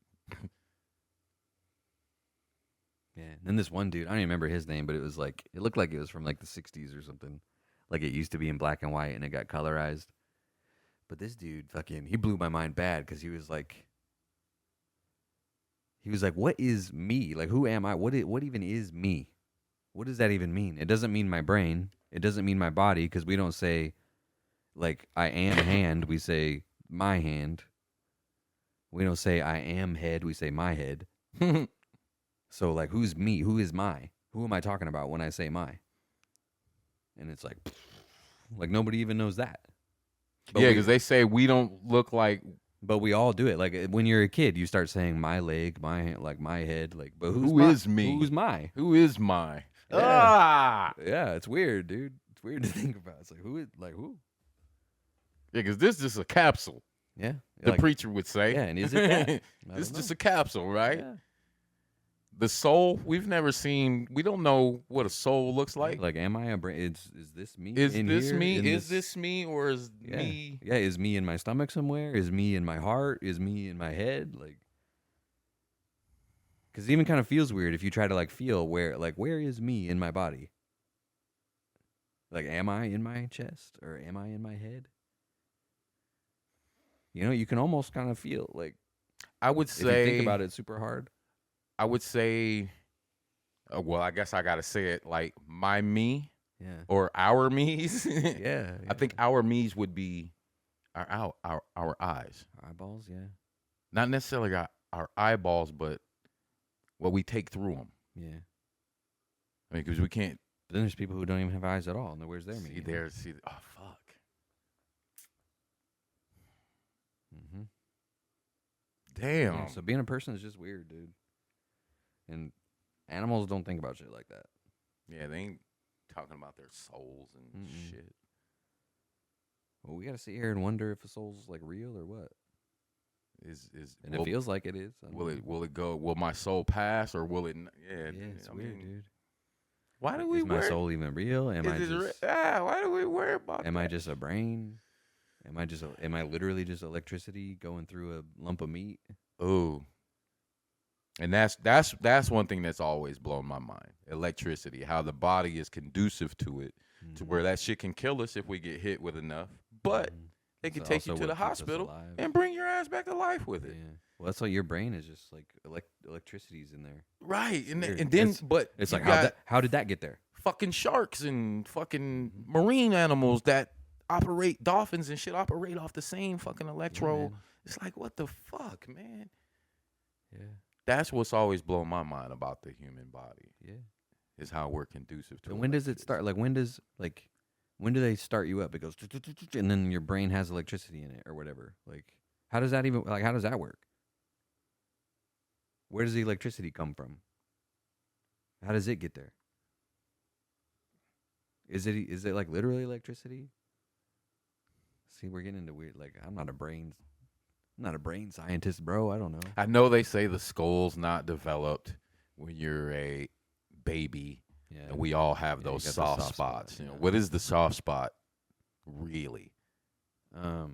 Yeah, and then this one dude, I don't even remember his name, but it looked like it was from like the 60s or something. Like it used to be in black and white and it got colorized. But this dude he blew my mind bad because he was like, what is me? Like, who am I? What even is me? What does that even mean? It doesn't mean my brain. It doesn't mean my body because we don't say like I am hand, we say my hand. We don't say I am head, we say my head. So like who's me? Who is my? Who am I talking about when I say my? And it's like nobody even knows that. Yeah, because they say we don't look like. But we all do it. Like when you're a kid, you start saying my leg, my like my head. Like, but Who is me? Who's my? Who is my? Yeah. Ah, yeah. It's weird, dude. It's weird to think about. It's like who is like who? Yeah, because this is a capsule. Yeah, the like, preacher would say. Yeah, and is it that? This is just a capsule, right? Yeah. The soul, we've never seen. We don't know what a soul looks like. Like, am I a brain? Is this me? Is in this here, me? in Is this me? Or is me? Yeah, is me in my stomach somewhere? Is me in my heart? Is me in my head? Like, because it even kind of feels weird if you try to like feel where is me in my body? Like, am I in my chest or am I in my head? You know, you can almost kind of feel like. I would say. If you think about it super hard. I would say. Well, I guess I gotta say it like my me. Yeah. Or our me's. yeah. I think our me's would be our eyes. Eyeballs, yeah. Not necessarily our eyeballs, but what we take through them. Yeah. I mean, because we can't. But then there's people who don't even have eyes at all. And where's their me? See. Oh, fuck. Mm-hmm. Damn. Yeah, so being a person is just weird, dude. And animals don't think about shit like that. Yeah, they ain't talking about their souls and shit. Well, we got to sit here and wonder if a soul's like real or what. And it feels like it is. Will it go? Will my soul pass or will it? Yeah, it's weird, dude. Why do we? Is my soul even real? Am I just? Why do we worry about? Am I just a brain? Am I literally just electricity going through a lump of meat? Oh. And that's one thing that's always blown my mind. Electricity, how the body is conducive to it, to where that shit can kill us if we get hit with enough. But they can take you to the hospital and bring your ass back to life with it. Yeah. Well, that's why your brain is just like electricity's in there. Right. And then but it's like how did that get there? Fucking sharks and fucking marine animals that operate, dolphins and shit operate off the same fucking electro. Yeah, it's like, what the fuck, man? Yeah. That's what's always blown my mind about the human body. Yeah. Is how we're conducive to it. And when does it start? Like when do they start you up? It goes and then your brain has electricity in it or whatever. Like how does that work? Where does the electricity come from? How does it get there? Is it like literally electricity? See, we're getting into weird. Like I'm not a brain scientist, bro. I don't know. I know they say the skull's not developed when you're a baby. Yeah. And we all have those soft spots. You know, what is the soft spot really?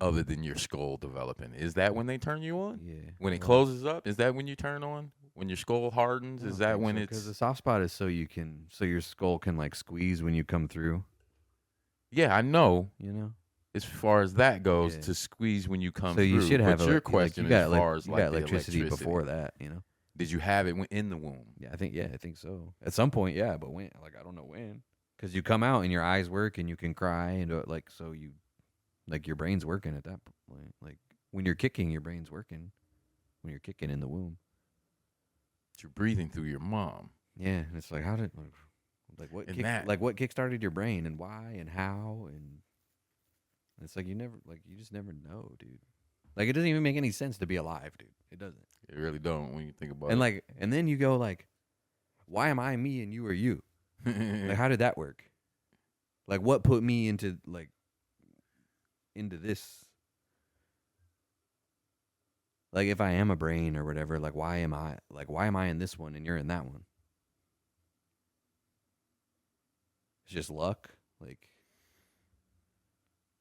Other than your skull developing, is that when they turn you on? Yeah. When it closes up, is that when you turn on? When your skull hardens, is that when it's? Because the soft spot is so your skull can like squeeze when you come through. Yeah, I know. You know. As far as that goes, to squeeze when you come through. So you should have your question you got, as far as you like got electricity before that, you know. Did you have it in the womb? Yeah, I think so. At some point, yeah, but when? Like I don't know when. Because you come out and your eyes work and you can cry and your brain's working at that point. Like when you're kicking, your brain's working. When you're kicking in the womb, but you're breathing through your mom. Yeah, and it's like what kick-started your brain and why and how and it's like you just never know, dude. Like it doesn't even make any sense to be alive, dude. It doesn't. It really don't when you think about it. And then you go like, why am I me and you are you? Like how did that work? Like what put me into this? Like if I am a brain or whatever, like why am I in this one and you're in that one? It's just luck. Like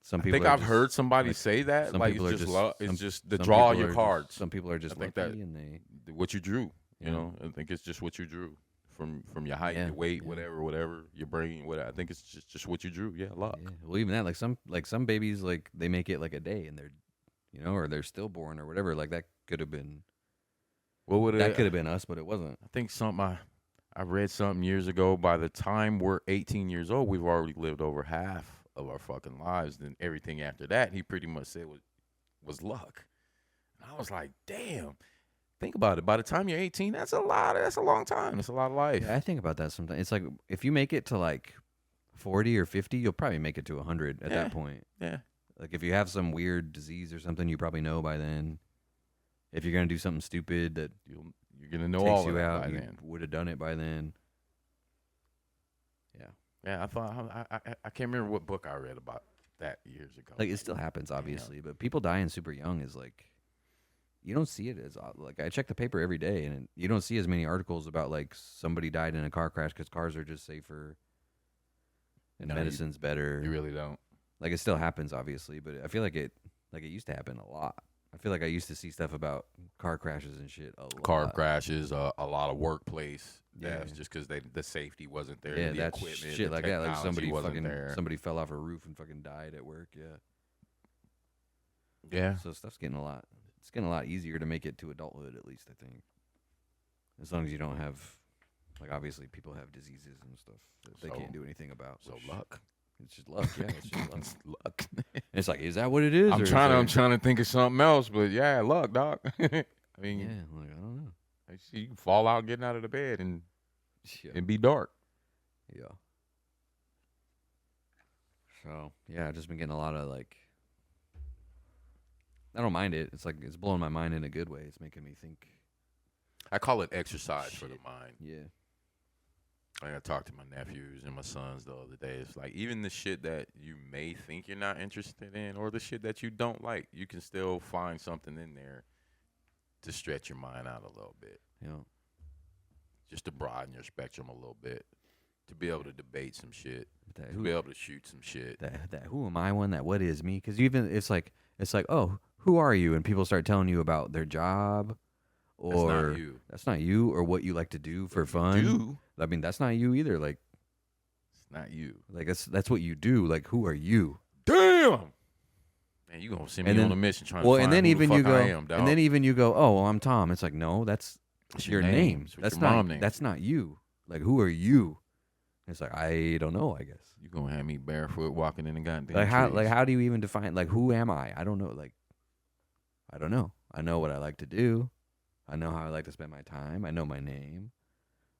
some people. I think I've heard somebody say that. Like it's just the draw of your cards. Some people are just lucky and what you drew. You know, I think it's just what you drew from your height, your weight, whatever, your brain, whatever. I think it's just what you drew. Yeah, luck. Yeah. Well, even that, some babies they make it like a day and they're, or they're stillborn or whatever. Like that could have been. What would that could have been us, but it wasn't. I think I read something years ago. By the time we're 18 years old, we've already lived over half of our fucking lives. Then everything after that, he pretty much said was luck. And I was like, damn. Think about it. By the time you're 18, that's a lot. That's a long time. That's a lot of life. Yeah, I think about that sometimes. It's like if you make it to like 40 or 50, you'll probably make it to 100 at that point. Yeah. Like if you have some weird disease or something, you probably know by then. If you're gonna do something stupid that you're gonna know takes all you of that out, by you then. would have done it by then. Yeah. Yeah, I thought I can't remember what book I read about that years ago. Like it still happens, obviously, but people dying super young is like you don't see it as like I check the paper every day, and you don't see as many articles about like somebody died in a car crash because cars are just safer and medicine's better. You really don't. Like it still happens, obviously, but I feel like it used to happen a lot. I feel like I used to see stuff about car crashes and shit a lot. Car crashes, a lot of workplace deaths, just because the safety wasn't there. Yeah, the that's equipment, shit like that. Like there. somebody fell off a roof and fucking died at work. Yeah. Yeah. So stuff's getting a lot. It's getting a lot easier to make it to adulthood, at least I think. As long as you don't have, like, obviously people have diseases and stuff that they can't do anything about. So luck. It's just luck. Yeah, it's just luck. It's luck. It's like, is that what it is? I'm trying to think of something else, but yeah, luck, dog. I mean, yeah, like I don't know. You can fall out getting out of the bed and be dark. Yeah. So yeah, I've just been getting a lot of like. I don't mind it. It's like it's blowing my mind in a good way. It's making me think. I call it exercise for the mind. Yeah. I talked to my nephews and my sons the other day. It's like even the shit that you may think you're not interested in, or the shit that you don't like, you can still find something in there to stretch your mind out a little bit. Yeah. Just to broaden your spectrum a little bit. To be able to debate some shit. To be able to shoot some shit. That who am I one? That what is me? Because even it's like oh, who are you? And people start telling you about their job, or that's not you, or what you like to do for fun. I mean, that's not you either. Like, it's not you. Like that's what you do. Like, who are you? Damn. Man, you gonna send me on a mission trying to find and then who even the you fuck go, I am, dog. and then even you go, oh, well, I'm Tom. It's like, no, that's your name. That's your mom name. That's not you. Like, who are you? It's like I don't know. I guess you gonna have me barefoot walking in the goddamn trees. How do you even define like who am I? I don't know. Like, I don't know. I know what I like to do. I know how I like to spend my time. I know my name.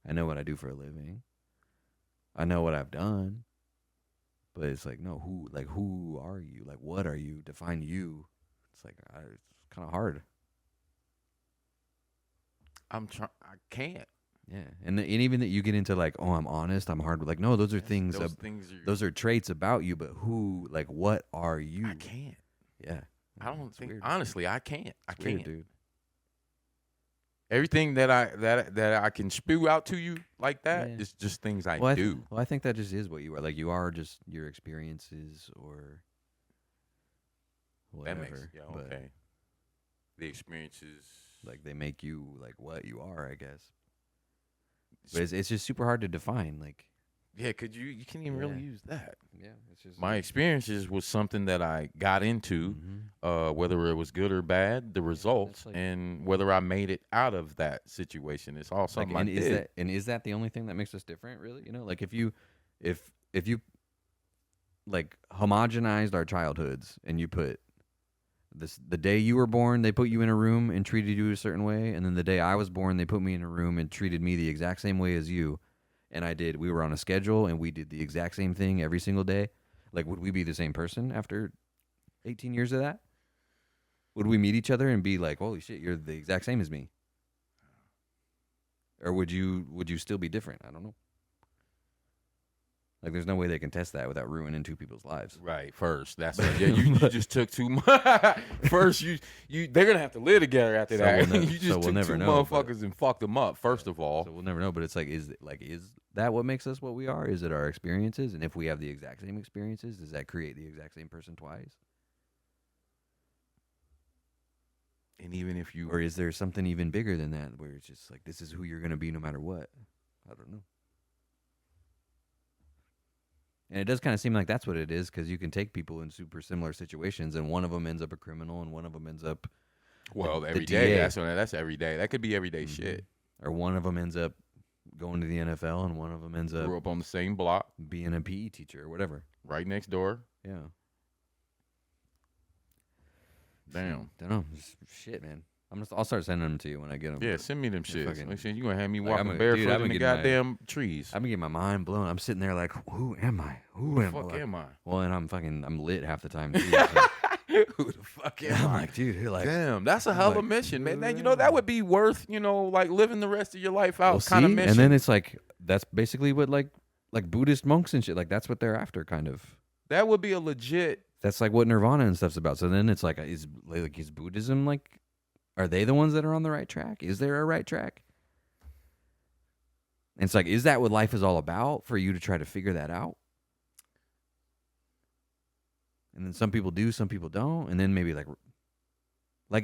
I know what I do for a living. I know what I've done. But it's like, no, who are you? Like, what are you? Define you. It's like, it's kind of hard. I can't. Yeah. And even that you get into like, oh, I'm honest, I'm hard. Like, no, those are things. Those are traits about you, but who, like, what are you? I can't. Yeah. I don't think, honestly, I can't. I can't. Weird, dude. Everything that I can spew out to you like that is just things I do. I think that just is what you are. Like you are just your experiences or whatever. Okay. The experiences, like they make you like what you are, I guess. But it's just super hard to define. Like, yeah, you can't even really use that. Yeah, it's just my experiences was something that I got into, whether it was good or bad, the results, and whether I made it out of that situation. It's all something I did. Is that the only thing that makes us different? Really, like if you like homogenized our childhoods and you put the day you were born, they put you in a room and treated you a certain way, and then the day I was born, they put me in a room and treated me the exact same way as you. And we were on a schedule and we did the exact same thing every single day. Like, would we be the same person after 18 years of that? Would we meet each other and be like, holy shit, you're the exact same as me? Or would you still be different? I don't know. Like, there's no way they can test that without ruining two people's lives. Right. First, that's you just took too much. First, they're gonna have to live together after that. You just took two motherfuckers and fucked them up. First of all, so we'll never know. But it's like, is that what makes us what we are? Is it our experiences? And if we have the exact same experiences, does that create the exact same person twice? And even if you, or is there something even bigger than that, where it's just like this is who you're gonna be no matter what? I don't know. And it does kind of seem like that's what it is, because you can take people in super similar situations, and one of them ends up a criminal, and one of them ends up every day. That's every day. That could be everyday shit. Or one of them ends up, going to the NFL, and one of them ends up Grew up on the same block, being a PE teacher or whatever. right next door. Yeah. Damn. Don't know. Just shit, man. I'll start sending them to you when I get them. Yeah, send me them shits. fucking- Like, shit, you gonna have me Like, walking dude, barefoot I've in been the getting goddamn trees. I've been getting my mind blown. I'm sitting there like, who am I? Who Who am the fuck I? am I? Well, and I'm lit half the time too. So. Who the fuck am I'm I? like, dude, you're like, Damn, that's a I'm hell of a like, mission, man. who You know, am I? that would be worth, like living the rest of your life out well, kind of see? mission. And then it's like that's basically what like Buddhist monks and shit. Like that's what they're after, kind of. That would be a legit. That's like what Nirvana and stuff's about. So then it's like, is Buddhism like? Are they the ones that are on the right track? Is there a right track? And it's like, is that what life is all about for you to try to figure that out? And then some people do, some people don't. And then maybe like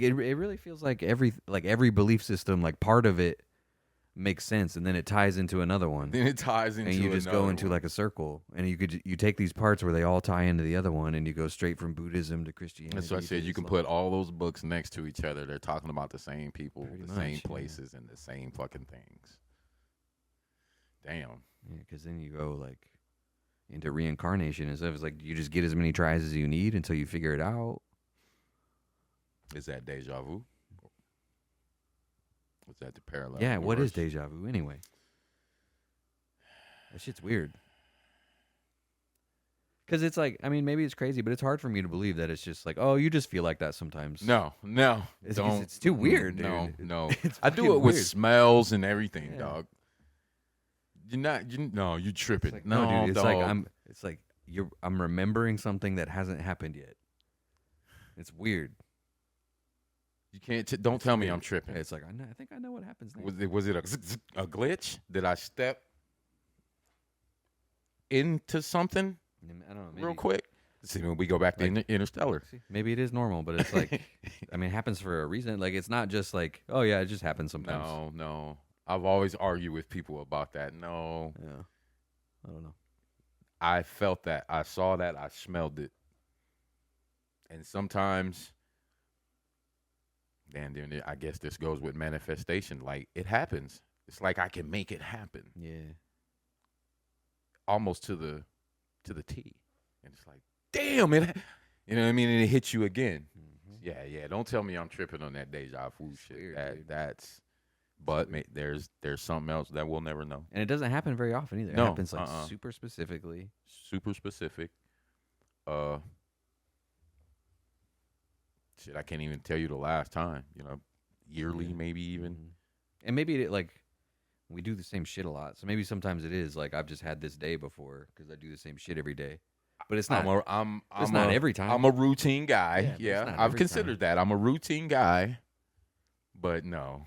it really feels like every belief system, like part of it makes sense. And then it ties into another one. Then it ties into and you just go into one. like a circle. And you take these parts where they all tie into the other one. And you go straight from Buddhism to Christianity. That's what I said. You can put all those books next to each other. They're talking about the same people, Pretty the same much, yeah. places, and the same fucking things. Damn. Yeah, because then you go like into reincarnation and stuff. It's like you just get as many tries as you need until you figure it out. Is that deja vu? Was that the parallel? Yeah, what is universe? deja vu anyway? That shit's weird. Because it's like, I mean, maybe it's crazy, but it's hard for me to believe that it's just like, oh, you just feel like that sometimes. No. It's too weird, dude. No. It's I do fucking it with weird. smells and everything, Yeah. dog. You tripping. It's like, no, dude. It's dog. like I'm remembering something that hasn't happened yet. It's weird. You can't. Don't tell me weird. I'm tripping. It's like I think I know what happens next. Was it a glitch? Did I step into something I don't know. real quick? See, when we go back to Interstellar. Maybe it is normal, but it's like, I mean, it happens for a reason. Like, it's not just like, oh yeah, it just happens sometimes. No. I've always argued with people about that. No. Yeah. I don't know. I felt that. I saw that. I smelled it. And sometimes, then I guess this goes with manifestation. Like, it happens. It's like I can make it happen. Yeah. Almost to the T. And it's like, damn it. You know what I mean? And it hits you again. Mm-hmm. Yeah. Don't tell me I'm tripping on that deja vu shit. Weird, dude. That's. But there's something else that we'll never know. And it doesn't happen very often either. No, It happens like super specifically. Super specific. Shit, I can't even tell you the last time. Yearly, maybe even. Mhm. And maybe we do the same shit a lot. So maybe sometimes it is like I've just had this day before because I do the same shit every day. But it's not. It's not every time. I'm a routine guy. Yeah, but Yeah, it's not I've every considered that. I'm a routine guy. But no.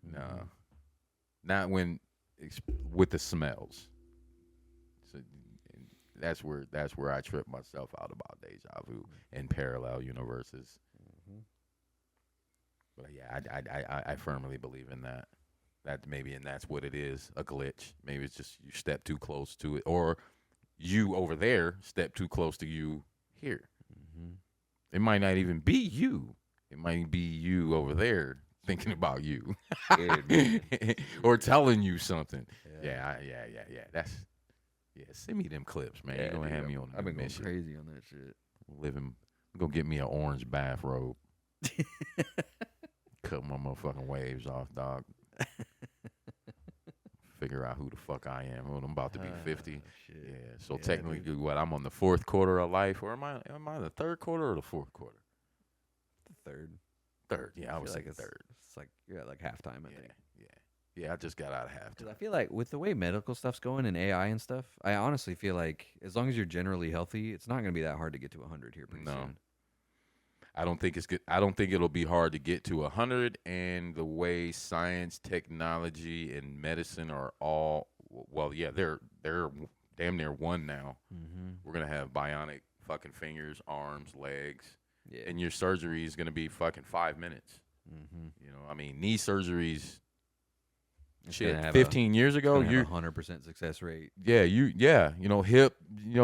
Mhm. Not with the smells. So that's where I trip myself out about deja vu and parallel universes. Mhm. But yeah, I firmly believe in that. And that's what it is, a glitch. Maybe it's just you step too close to it, or you over there step too close to you here. Mhm. It might not even be you. It might be you over there thinking about you. Weird, man. Or telling you something. Yeah. Yeah. Send me them clips, man. You're gonna dude, have me on I've been going mission. crazy on that shit. I'm gonna get me an orange bathrobe. Cut my motherfucking waves off, dog. Figure out who the fuck I am. When I'm about to be 50. Shit. Yeah. So Yeah, technically, dude. what? I'm on the fourth quarter of life, or am I the third quarter or the fourth quarter? The third. Third. Yeah, I was feel like it's third. It's like you're at like halftime, I think. Yeah. I just got out of Because I halftime. feel like with the way medical stuff's going and AI and stuff, I honestly feel like as long as you're generally healthy, it's not going to be that hard to get to 100 here pretty No. soon. I don't think it's good. I don't think it'll be hard to get to 100. And the way science, technology, and medicine are all they're damn near one now. Mm-hmm. We're gonna have bionic fucking fingers, arms, legs, Yeah. and your surgery is gonna be fucking 5 minutes. Mm-hmm. I mean, knee surgeries. It's Shit, gonna have 15 years ago, you you 100% success rate. hip,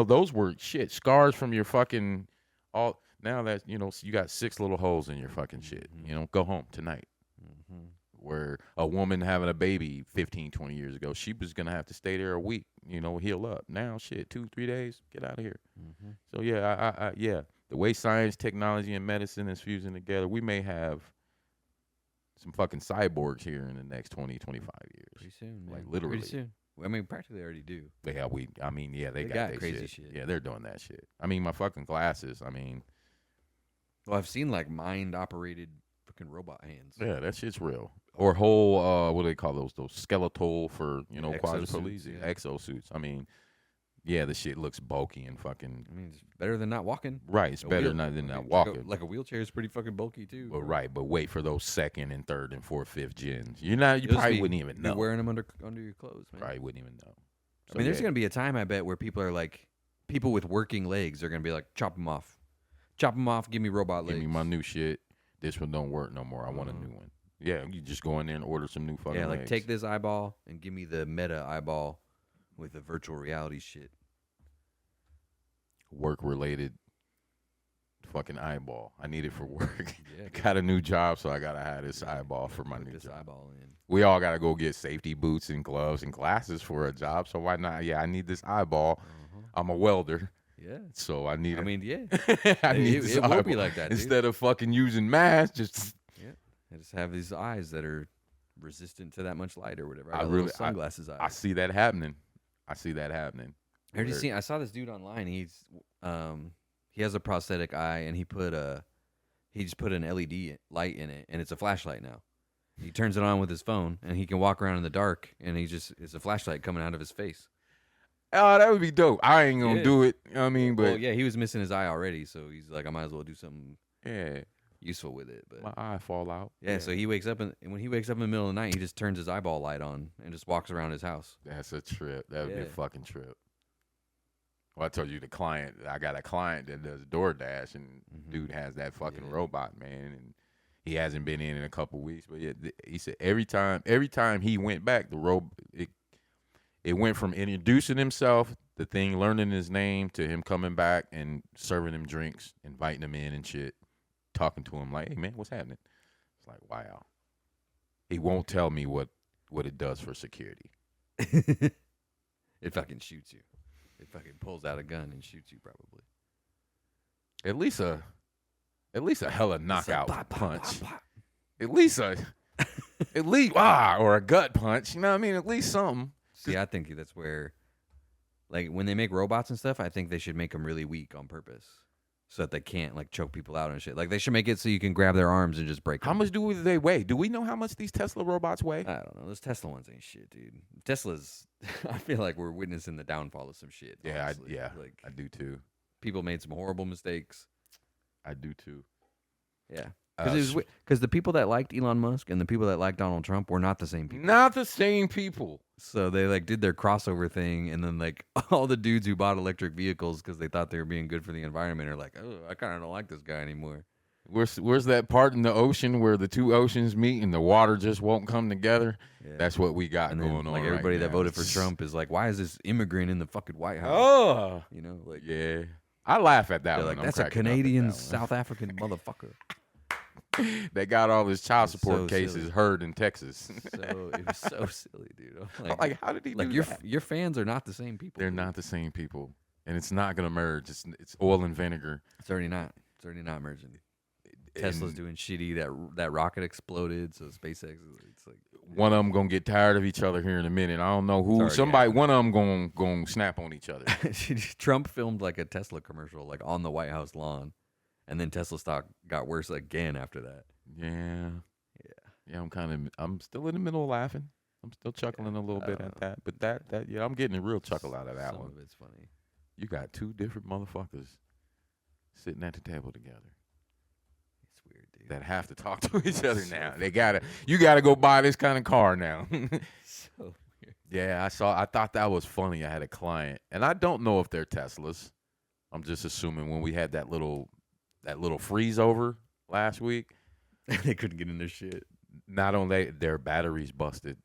those were shit scars from your fucking all. Now that you got 6 little holes in your fucking shit. Mhm. Go home tonight. Mm-hmm. where a woman having a baby 15, 20 years ago, she was going to have to stay there a week, heal up. Now, shit, 2-3 days, get out of here. Mm-hmm. So, yeah, the way science, technology, and medicine is fusing together, we may have some fucking cyborgs here in the next 20, 25 years. Pretty soon, man. Like, literally. Pretty soon. I mean, practically already do. They got that crazy shit. Yeah, they're doing that shit. I mean, my fucking glasses, Well, I've seen like mind-operated fucking robot hands. yeah, that shit's real. Or whole, what do they call those skeletal for, quadriplegic exosuits. I mean, yeah, the shit looks bulky and fucking. I mean, it's better than not walking. Right, it's better than not walking. Like a wheelchair is pretty fucking bulky too. But right, but wait for those second and third and fourth, fifth gens. You probably wouldn't even know. You're wearing them under your clothes, man. Probably wouldn't even know. So, I mean, there's gonna be a time I bet where people with working legs are gonna be like, chop them off, give me robot legs. Give me my new shit. This one don't work no more. I want a new one. Yeah, you just go in there and order some new fucking legs. Take this eyeball and give me the Meta eyeball with the virtual reality shit. Work-related fucking eyeball. I need it for work. Yeah, got a new job, so I gotta have this eyeball for my new job. Eyeball in. We all gotta go get safety boots and gloves and glasses for a job, so why not? Yeah, I need this eyeball. I'm a welder. Yeah. So I need. I mean, yeah. I need this it eyeball. will be like that, dude. Instead of fucking using masks, just. Yeah. I just have these eyes that are resistant to that much light or whatever. I really sunglasses eyes. I see that happening. Have you seen? I saw this dude online. He has a prosthetic eye, and he just put an LED light in it, and it's a flashlight now. He turns it on with his phone, and he can walk around in the dark, and it's a flashlight coming out of his face. Oh, that would be dope. I ain't gonna do it. I mean, but he was missing his eye already, so he's like, I might as well do something useful with it. But my eye fall out. Yeah, so he wakes up, and when he wakes up in the middle of the night, he just turns his eyeball light on and just walks around his house. That's a trip. That would be a fucking trip. Well, I told you I got a client that does DoorDash, and dude has that fucking robot, man, and he hasn't been in a couple weeks. But yeah, he said every time he went back, it went from introducing himself, the thing learning his name, to him coming back and serving him drinks, inviting him in and shit, talking to him like, hey man, what's happening? It's like, wow. He won't tell me what it does for security. It fucking shoots you. It fucking pulls out a gun and shoots you probably. At least a hella knockout punch. At least or a gut punch. You know what I mean? At least something. See, I think that's where, like, when they make robots and stuff, I think they should make them really weak on purpose, so that they can't like choke people out and shit. Like, they should make it so you can grab their arms and just break them. How much do they weigh? Do we know how much these Tesla robots weigh? I don't know. Those Tesla ones ain't shit, dude. Tesla's. I feel like we're witnessing the downfall of some shit. Yeah, honestly. like I do too. People made some horrible mistakes. I do too. Yeah. Because the people that liked Elon Musk and the people that liked Donald Trump were not the same people. Not the same people. So they like did their crossover thing, and then like all the dudes who bought electric vehicles because they thought they were being good for the environment are like, oh, I kind of don't like this guy anymore. Where's that part in the ocean where the two oceans meet and the water just won't come together? Yeah. That's what we got going on. Like everybody that voted for Trump is like, why is this immigrant in the fucking White House? Oh, you know, like yeah. I laugh at that one. Like, that's a Canadian South African motherfucker. They got all his child support cases heard in Texas. It was so silly, dude. Like how did he do that? Your fans are not the same people. They're not the same people, and it's not gonna merge. It's oil and vinegar. It's already not merging. Tesla's doing shitty. That rocket exploded, so SpaceX. It's like one of them gonna get tired of each other here in a minute. I don't know who. One of them gonna snap on each other. Trump filmed like a Tesla commercial, like on the White House lawn. And then Tesla stock got worse again after that. Yeah. I'm still in the middle of laughing. I'm still chuckling a little bit at that. But I'm getting a real chuckle out of that one. Some of it's funny. You got two different motherfuckers sitting at the table together. It's weird, dude. That have to talk to each other now. You gotta go buy this kind of car now. So weird. Yeah, I thought that was funny. I had a client, and I don't know if they're Teslas. I'm just assuming when we had that little freeze over last week. They couldn't get in their shit. Not only their batteries busted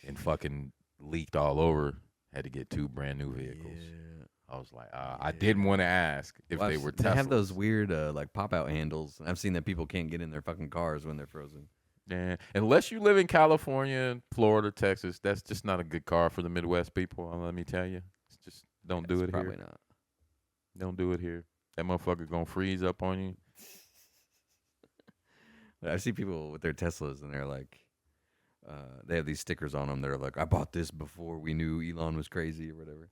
and fucking leaked all over. Had to get two brand new vehicles. Yeah. I was like, I didn't want to ask if they were Teslas. They have those weird like pop out handles. I've seen that people can't get in their fucking cars when they're frozen. Yeah, unless you live in California, Florida, Texas, that's just not a good car for the Midwest people. Let me tell you, it's just don't do it probably here. not. Don't do it here. That motherfucker gonna freeze up on you. I see people with their Teslas and they're like, they have these stickers on them. They're like, I bought this before we knew Elon was crazy or whatever.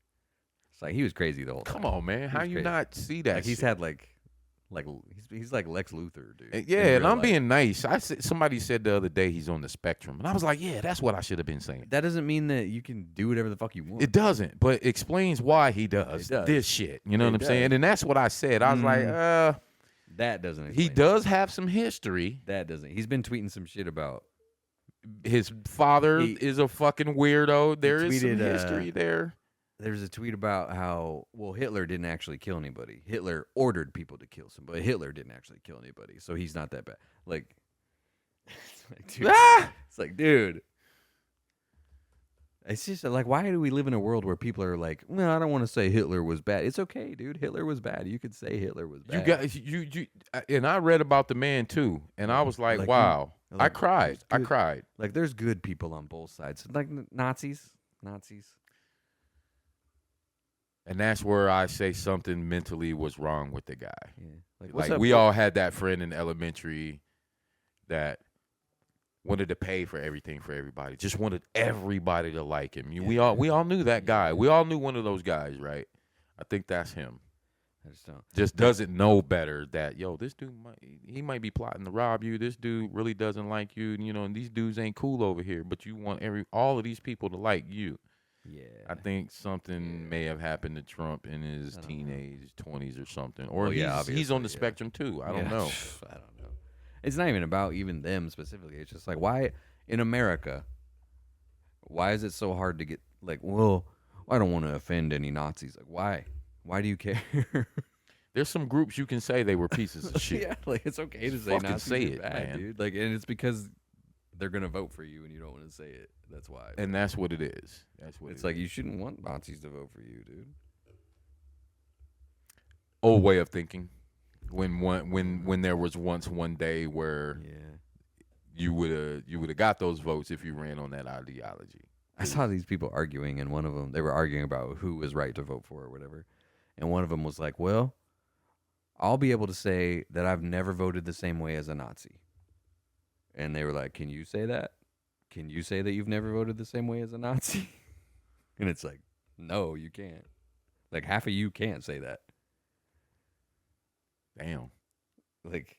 It's like he was crazy the whole time. Come on, man. How you not see that? Like he's had like he's like Lex Luthor, dude. Yeah, and I'm being nice. Somebody said the other day he's on the spectrum, and I was like, yeah, that's what I should have been saying. That doesn't mean that you can do whatever the fuck you want. It doesn't, but it explains why he does this shit. You know what I'm saying? And that's what I said. I was like, that doesn't. He does have some history. That doesn't. He's been tweeting some shit about his father is a fucking weirdo. There is some history there. There's a tweet about how, Hitler didn't actually kill anybody. Hitler ordered people to kill somebody. Hitler didn't actually kill anybody, so he's not that bad. Like, it's like, dude. It's just like, why do we live in a world where people are like, no, I don't want to say Hitler was bad. It's okay, dude. Hitler was bad. You could say Hitler was bad. And I read about the man too, and I was like wow. I cried. Like, there's good people on both sides. Like Nazis. And that's where I say something mentally was wrong with the guy. Yeah. Like we all had that friend in elementary that wanted to pay for everything for everybody. Just wanted everybody to like him. We all knew that guy. We all knew one of those guys, right? I think that's him. I just don't. Just doesn't know better that, this dude might be plotting to rob you. This dude really doesn't like you, and these dudes ain't cool over here, but you want all of these people to like you. Yeah, I think something may have happened to Trump in his teenage 20s or something. Or he's on the spectrum too. I don't know. I don't know. It's not even about even them specifically. It's just like, why in America, why is it so hard to get like, I don't want to offend any Nazis. Like, why? Why do you care? There's some groups you can say they were pieces of shit. Yeah, like it's okay to say Nazis are bad, dude. Like, and it's because they're gonna vote for you and you don't want to say it. That's why. And that's what it is. That's what it's like. You shouldn't want Nazis to vote for you, dude. Old way of thinking. When there was once one day where you would have got those votes if you ran on that ideology. I saw these people arguing, and one of them, they were arguing about who was right to vote for or whatever. And one of them was like, well, I'll be able to say that I've never voted the same way as a Nazi. And they were like, can you say that? Can you say that you've never voted the same way as a Nazi? And it's like, no, you can't. Like, half of you can't say that. Damn. Like,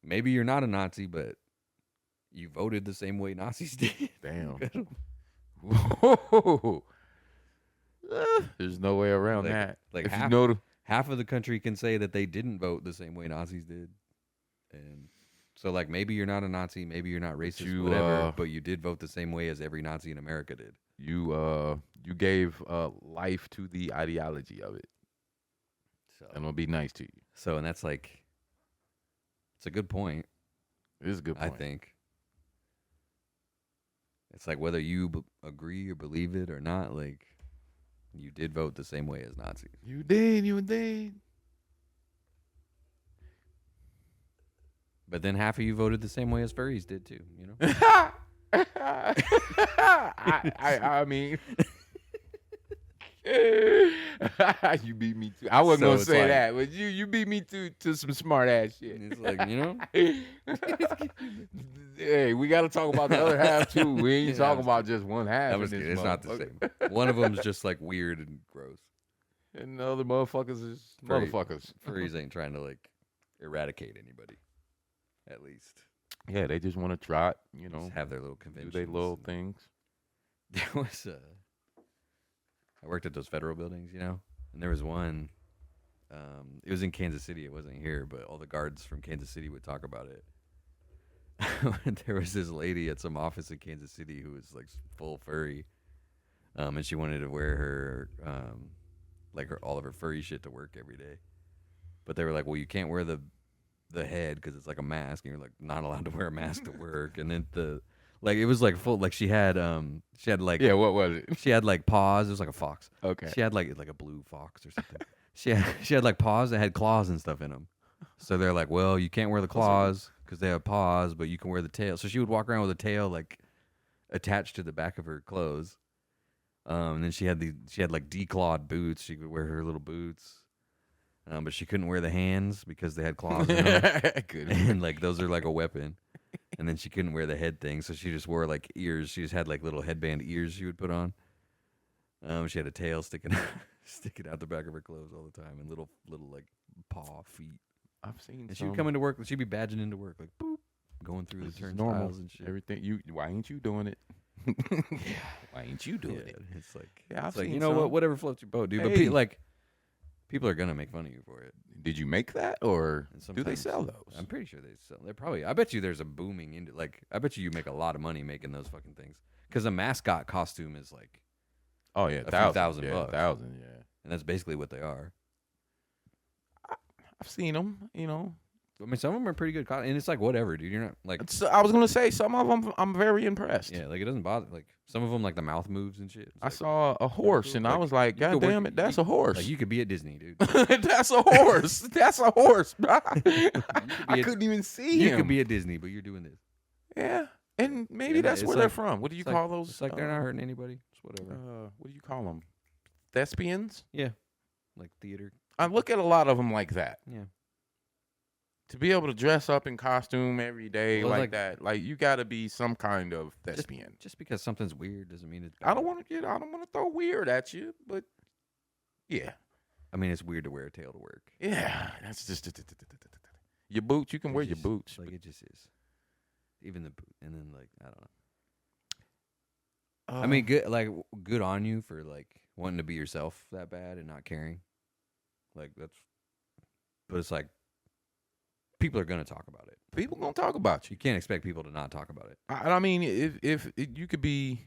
maybe you're not a Nazi, but you voted the same way Nazis did. Damn. Whoa. There's no way around that. Like, half of the country can say that they didn't vote the same way Nazis did. And so, like, maybe you're not a Nazi, maybe you're not racist, whatever, but you did vote the same way as every Nazi in America did. You gave life to the ideology of it. So, and it'll be nice to you. So, and that's like, it's a good point. It is a good point. I think. It's like whether you agree or believe it or not, like, you did vote the same way as Nazis. You did. But then half of you voted the same way as furries did too, you know? I mean, you beat me too. I wasn't gonna say that, but you beat me to some smart ass shit. It's like, you know? Hey, we got to talk about the other half too. We ain't talking about just one half. It's not the same. One of them's just like weird and gross, and the other motherfuckers is motherfuckers. Furries ain't trying to like eradicate anybody. At least, yeah, they just want to trot, just have their little conventions, do their little things. There was I worked at those federal buildings, and there was one. It was in Kansas City. It wasn't here, but all the guards from Kansas City would talk about it. There was this lady at some office in Kansas City who was like full furry, and she wanted to wear her all of her furry shit to work every day. But they were like, well, you can't wear the head because it's like a mask, and you're like not allowed to wear a mask to work. And then it was like full, like she had like, yeah, what was it? She had like paws. It was like a fox. Okay. She had like a blue fox or something. she had like paws that had claws and stuff in them. So they're like, well, you can't wear the claws because they have paws, but you can wear the tail. So she would walk around with a tail like attached to the back of her clothes. And then she had like declawed boots. She could wear her little boots. But she couldn't wear the hands because they had claws in them. And like those are like a weapon. And then she couldn't wear the head thing, so she just wore like ears. She just had like little headband ears she would put on. She had a tail sticking out the back of her clothes all the time, and little like paw feet. I've seen. And she would come into work. She'd be badging into work like boop, going through the turnstiles and shit. Everything. Why ain't you doing it? Why ain't you doing it? It's like, I've like seen you know some. what? Whatever floats your boat, dude. Hey. But people are gonna make fun of you for it. Did you make that, or do they Sometimes- sell those? I'm pretty sure they sell. They're probably. I bet you there's a booming into like. I bet you make a lot of money making those fucking things because a mascot costume is like, Oh yeah, few $1,000. $1,000 bucks. $1,000. Yeah, and that's basically what they are. I've seen them. You know, I mean, some of them are pretty good, and it's like whatever, dude. You're not like, I was gonna say some of them. I'm very impressed. yeah, like it doesn't bother. Like some of them, like the mouth moves and shit. It's I like, saw a horse, and I like, was like, you God could work- damn it, that's a horse. like you could be at Disney, dude. That's a horse. That's a horse, bro. be I a- couldn't even see You him. could be at Disney, but you're doing this. Yeah, and maybe Yeah, that's it's where like- they're from. What do you It's call like- those? It's like they're not hurting anybody. It's whatever. What do you call them? Thespians. Yeah, like theater. I look at a lot of them like that. Yeah. To be able to dress up in costume every day Well, like like- that, like you got to be some kind of thespian. Just because something's weird doesn't mean it's. I don't want to throw weird at you, but yeah, I mean, it's weird to wear a tail to work. yeah, that's just your boots. You can wear your Just- boots. Like it just is. Even the boot, and then like I don't know. but, I mean, good on you for like wanting to be yourself that bad and not caring. Like that's, but it's like people are gonna talk about it. people gonna talk about you. You can't expect people to not talk about it. I mean, if you could be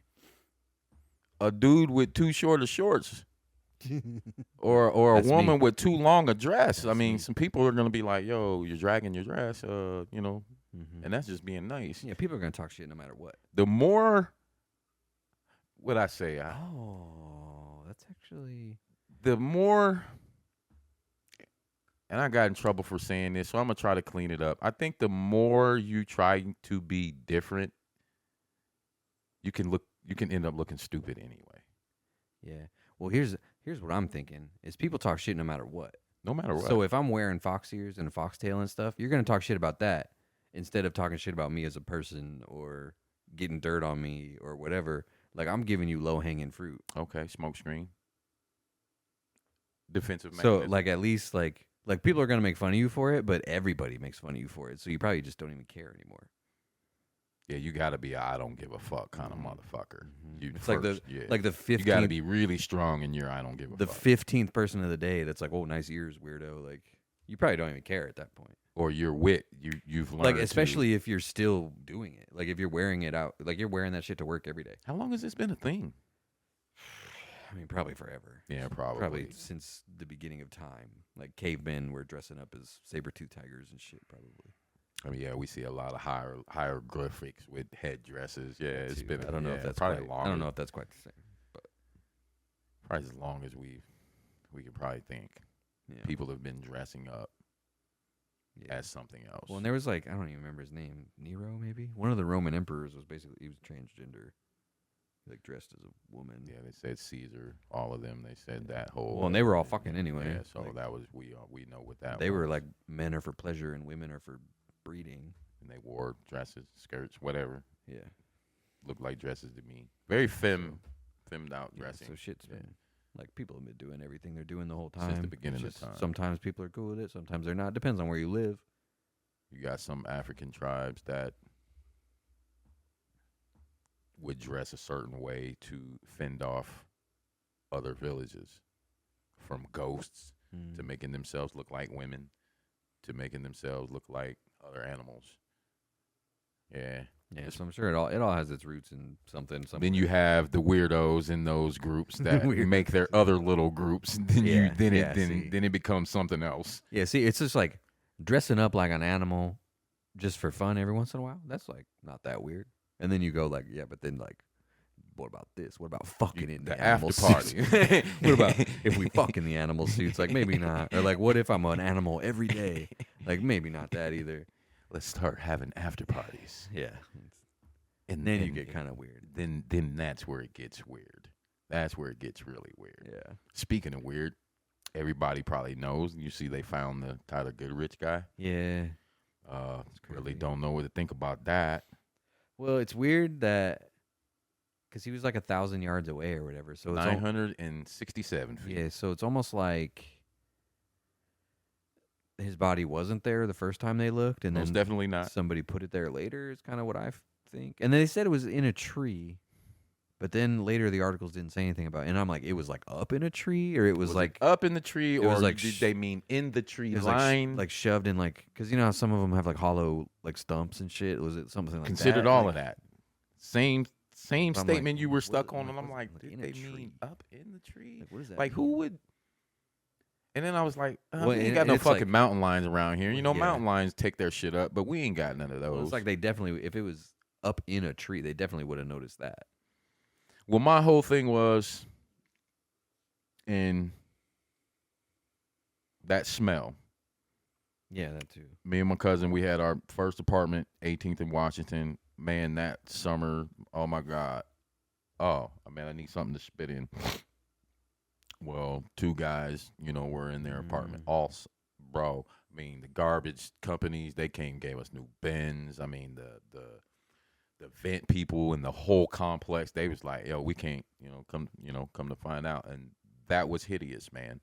a dude with too short of shorts, or a That's woman me. with too long a dress, I That's mean, me. some people are gonna be like, "Yo, you're dragging your dress," you know, Mm-hmm. and that's just being nice. Yeah, people are gonna talk shit no matter what. The more, what I say, Oh, that's actually. the more, and I got in trouble for saying this, so I'm gonna try to clean it up. I think the more you try to be different, you can end up looking stupid anyway. Yeah. Well, here's what I'm thinking: is people talk shit no matter what. No matter what. So if I'm wearing fox ears and a foxtail and stuff, you're gonna talk shit about that instead of talking shit about me as a person or getting dirt on me or whatever. Like I'm giving you low hanging fruit. Okay, smoke screen. Defensive So mechanism. like at least like people are gonna make fun of you for it, but everybody makes fun of you for it. So you probably just don't even care anymore. Yeah, you got to be a I don't give a fuck kind of motherfucker. You It's first, yeah. like the you got to 15th be really strong in your I don't give a the fuck. 15th person of the day that's like, oh, nice ears, weirdo. Like you probably don't even care at that point. Or your wit, you've learned. Like to- especially if you're still doing it. Like if you're wearing it out, like you're wearing that shit to work every day. How long has this been a thing? I mean, probably forever. Yeah, Probably since the beginning of time. Like cavemen were dressing up as saber-toothed tigers and shit, probably. I mean, yeah, we see a lot of hieroglyphics with headdresses. Yeah, it's Too. been. I don't know if that's probably quite, long. I don't know if that's quite the same. But Probably as long as we could probably think. yeah. People have been dressing up Yeah. as something else. Well, and there was like I don't even remember his name. Nero, maybe one of the Roman emperors was basically he was transgender, like dressed as a woman. yeah, they said Caesar. All of them. They said that whole. Well, and they were all fucking anyway. Yeah, so Like, that was we know what that. they was. were like men are for pleasure and women are for breeding. and they wore dresses, skirts, whatever. Yeah. Looked like dresses to me. Very femmed out Yeah, dressing. so shit's Yeah. been like people have been doing everything they're doing the whole Since time. the beginning It's of time. Sometimes people are cool with it. Sometimes they're not. Depends on where you live. You got some African tribes that would dress a certain way to fend off other villages, from ghosts to making themselves look like women to making themselves look like other animals. Yeah. Yeah, so I'm sure it all has its roots in something. Then you have the weirdos in those groups that Weirdos. make their other little groups. And Yeah, then yeah, see. it becomes something else. Yeah, see, it's just like dressing up like an animal just for fun every once in a while. That's like not that weird. And then you go like, yeah, but then like, what about this? What about fucking in the animal after suits? party. What about if we fuck in the animal suits? Like maybe not. Or like, what if I'm an animal every day? Like maybe not that either. let's start having after parties. Yeah. And then you get kind of weird. Then that's where it gets weird. That's where it gets really weird. Yeah. Speaking of weird, everybody probably knows. You see, they found the Tyler Goodrich guy. Yeah. Really don't know what to think about that. Well, it's weird that because he was like 1,000 yards away or whatever. So it's 967 feet. Yeah, so it's almost like his body wasn't there the first time they looked, and Most then definitely not. somebody put it there later. Is kind of what I think. And they said it was in a tree, but then later the articles didn't say anything about it. And I'm like, it was like up in a tree, or it was like up in the tree, or like did they mean in the tree line? line? Like shoved in, like, because you know how some of them have like hollow like stumps and shit. Was it something like Considered that? all of that. Same I'm statement like, you were what- stuck on, like, and I'm what's- like, like did in a they tree? mean up in the tree? Like, what is that? Like, mean? who would? And then I was like, Well, we ain't and got no it's fucking like- mountain lions around here. You know, Yeah. mountain lions take their shit up, but we ain't got none of those. Well, it's like they definitely, if it was up in a tree, they definitely would have noticed that. Well, my whole thing was in that smell. Yeah, that too. Me and my cousin, we had our first apartment, 18th in Washington. Man, that summer, oh my God. Oh, man, I need something to spit in. Well, two guys, were in their apartment. Bro, I mean, the garbage companies, they came and gave us new bins. I mean, the vent people and the whole complex, they was like, yo, we can't, come to find out. And that was hideous, man.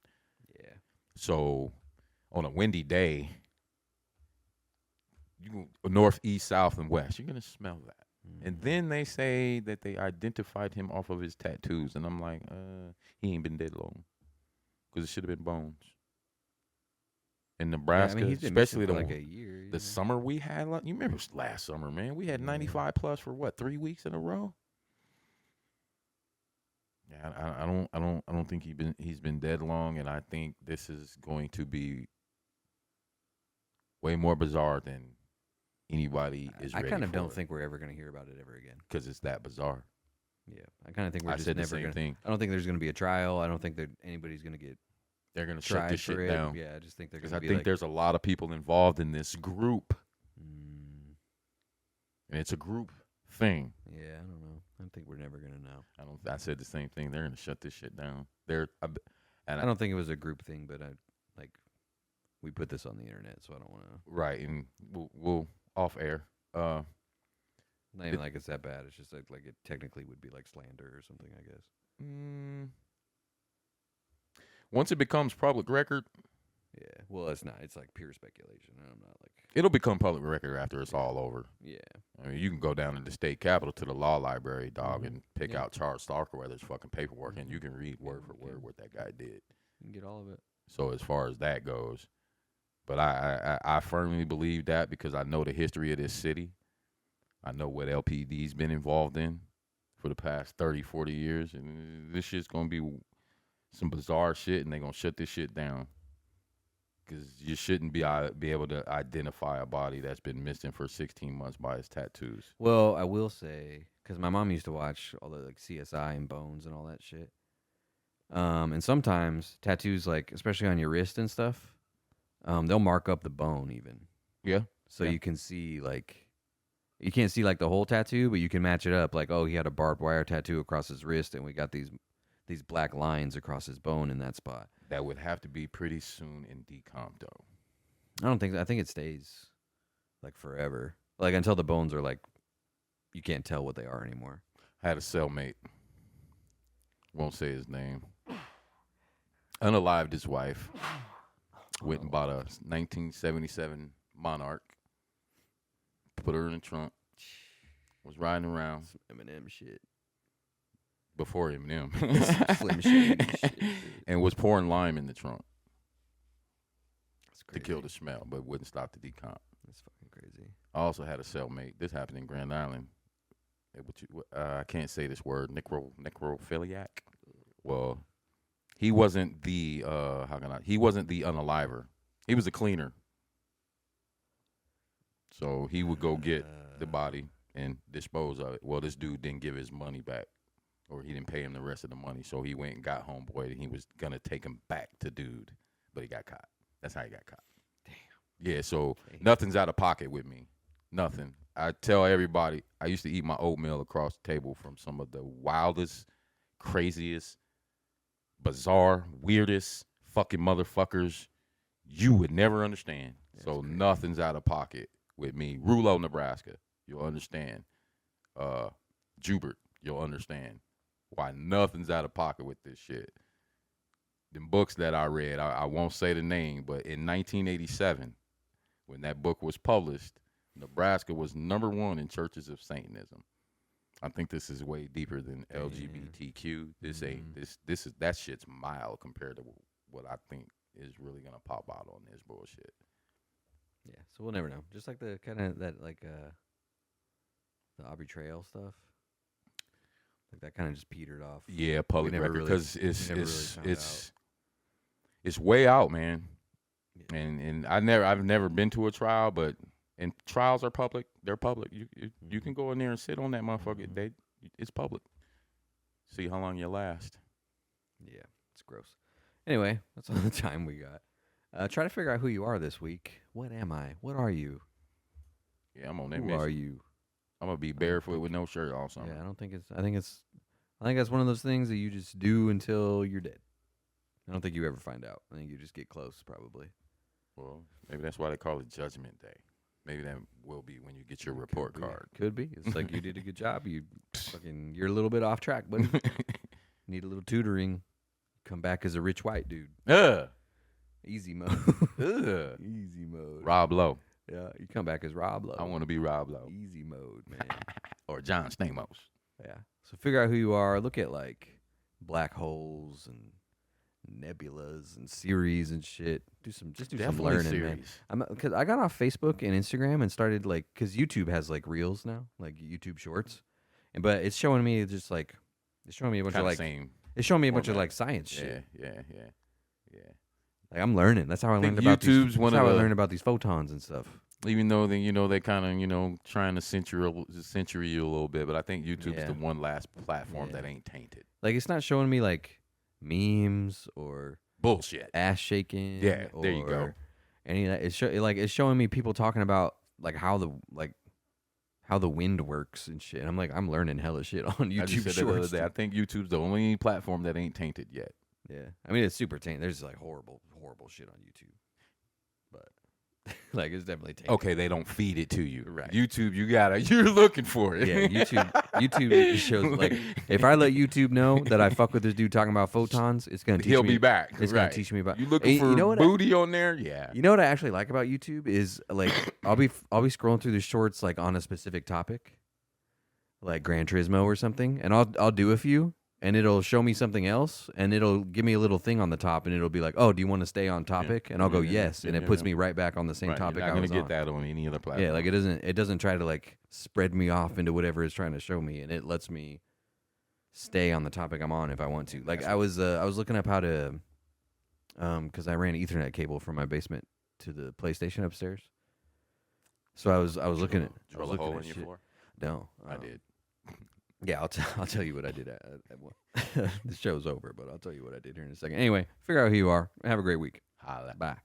Yeah. So on a windy day, you go north, east, south, and west, you're going to smell that. And then they say that they identified him off of his tattoos. And I'm like, he ain't been dead long. Because it should have been bones. In Nebraska, he's been especially missing for like a year. the summer we had. You remember last summer, man? We had 95 plus for what, 3 weeks in a row? Yeah, I don't think he's been dead long, and I think this is going to be way more bizarre than anybody is ready for. I kind of don't think we're ever going to hear about it ever again. Because it's that bizarre. Yeah, I kind of think we're I just said the never same going to. thing. I don't think there's going to be a trial. I don't think that anybody's going to get They're going to shut tried this for shit it. down. Yeah, I just think they're going Because to I be think like, there's a lot of people involved in this group. And it's a group thing. Yeah, I don't know. I think we're never going to know. I said the same thing. They're going to shut this shit down. I don't think it was a group thing, but we put this on the internet, so I don't want to. Right, and we'll off air. Not even like it's that bad. It's just like it technically would be like slander or something, I guess. Once it becomes public record, Yeah. Well, it's not. It's like pure speculation. I'm not like. it'll become public record after it's all over. Yeah. I mean, you can go down to the state capitol to the law library, dog, and pick Yeah. out Charles Starkweather's fucking paperwork, and you can read word for word what that guy did. You can get all of it. So as far as that goes, but I firmly believe that because I know the history of this city. I know what LPD's been involved in for the past 30, 40 years, and this shit's going to be some bizarre shit, and they're going to shut this shit down. Because you shouldn't be able to identify a body that's been missing for 16 months by his tattoos. Well, I will say, because my mom used to watch all the like CSI and Bones and all that shit. And sometimes tattoos, like especially on your wrist and stuff, they'll mark up the bone even. Yeah. So Yeah. you can see you can't see like the whole tattoo, but you can match it up. Like, oh, he had a barbed wire tattoo across his wrist, and we got these black lines across his bone in that spot. That would have to be pretty soon in decomp, though. I think it stays like forever, like until the bones are like you can't tell what they are anymore. I had a cellmate. Won't say his name. Unalived his wife. Went and bought a 1977 Monarch. Put her in the trunk. Was riding around. Some Eminem shit. Before Eminem. Slim Shady shit, dude. And was pouring lime in the trunk That's to crazy. kill the smell, but wouldn't stop the decomp. That's fucking crazy. I also had a cellmate. This happened in Grand Island. I can't say this word. Necrophiliac. Well, he wasn't the he wasn't the unaliver. He was a cleaner. So he would go get the body and dispose of it. Well, this dude didn't give his money back, or he didn't pay him the rest of the money. So he went and got homeboy, and he was gonna take him back to dude, but he got caught. That's how he got caught. Damn. Yeah, so Okay. nothing's out of pocket with me. Nothing. I tell everybody I used to eat my oatmeal across the table from some of the wildest, craziest, bizarre, weirdest fucking motherfuckers you would never understand. That's so crazy. nothing's out of pocket with me. Rulo, Nebraska, you'll understand. Jubert, you'll understand why nothing's out of pocket with this shit. The books that I read, I won't say the name, but in 1987, when that book was published, Nebraska was #1 in churches of Satanism. I think this is way deeper than LGBTQ. This ain't this is that shit's mild compared to what I think is really gonna pop out on this bullshit. Yeah, so we'll never know. Just like the kind of that like the Aubrey Trail stuff. Like that kind of just petered off. Yeah, public never record really- because we never really found it's way out, man. Yeah. And I've never been to a trial, but and trials are public. They're public. You can go in there and sit on that motherfucker. It's public. See how long you last. Yeah, it's gross. Anyway, that's all the time we got. Try to figure out who you are this week. What am I? What are you? Yeah, I'm on that Who mission. are you? I'm gonna be barefoot with no shirt on. Something. Yeah, I think that's one of those things that you just do until you're dead. I don't think you ever find out. I think you just get close, probably. Well, maybe that's why they call it Judgment Day. Maybe that will be when you get your report card. Could be. It's like you did a good job. You're a little bit off track, buddy. Need a little tutoring. Come back as a rich white dude. Easy mode. Easy mode. Rob Lowe. Yeah, you come back as Rob Lowe. I want to be Rob Lowe. Easy mode, man. Or John Stamos. Yeah. So figure out who you are. Look at like black holes and nebulas and series and shit. Do some learning, man. Because I got off Facebook and Instagram and started like because YouTube has like reels now, like YouTube Shorts, but it's showing me a bunch of like same. it's showing me a bunch of format. like science shit. Yeah. Like I'm learning. That's how I learned think about YouTube's these. one That's of how I the- learned about these photons and stuff. Even though they kind of trying to censor you a little bit, but I think YouTube's Yeah. the one last platform Yeah. that ain't tainted. Like it's not showing me like memes or Bullshit. ass shaking. Yeah, there you go. or Any of that. It's showing me people talking about like how the wind works and shit. And I'm like, I'm learning hella shit on I just YouTube said that the other Shorts. day. I think YouTube's the only platform that ain't tainted yet. Yeah, I mean it's super tainted. There's like horrible shit on YouTube, but like it's definitely tainted. Okay, they don't feed it to you. Right. YouTube, you're looking for it. Yeah, YouTube shows like if I let YouTube know that I fuck with this dude talking about photons, it's gonna teach He'll me. be back. It's right. gonna teach me about. You looking And for you know what? booty on there? Yeah. You know what I actually like about YouTube is like I'll be scrolling through the shorts like on a specific topic, like Gran Turismo or something, and I'll do a few, and it'll show me something else, and it'll give me a little thing on the top, and it'll be like, oh, do you want to stay on topic? And I'll go yes, and it puts me right back on the same Right, topic. You're not I gonna was get on. that on any other platform. Yeah, like it doesn't try to like spread me off into whatever it's trying to show me, and it lets me stay on the topic I'm on if I want to. Like I was looking up how to, because I ran Ethernet cable from my basement to the PlayStation upstairs. So I was looking at drill a hole in your floor. No, I did. Yeah, I'll tell you what I did. The show's over, but I'll tell you what I did here in a second. Anyway, figure out who you are. Have a great week. Holla. Bye.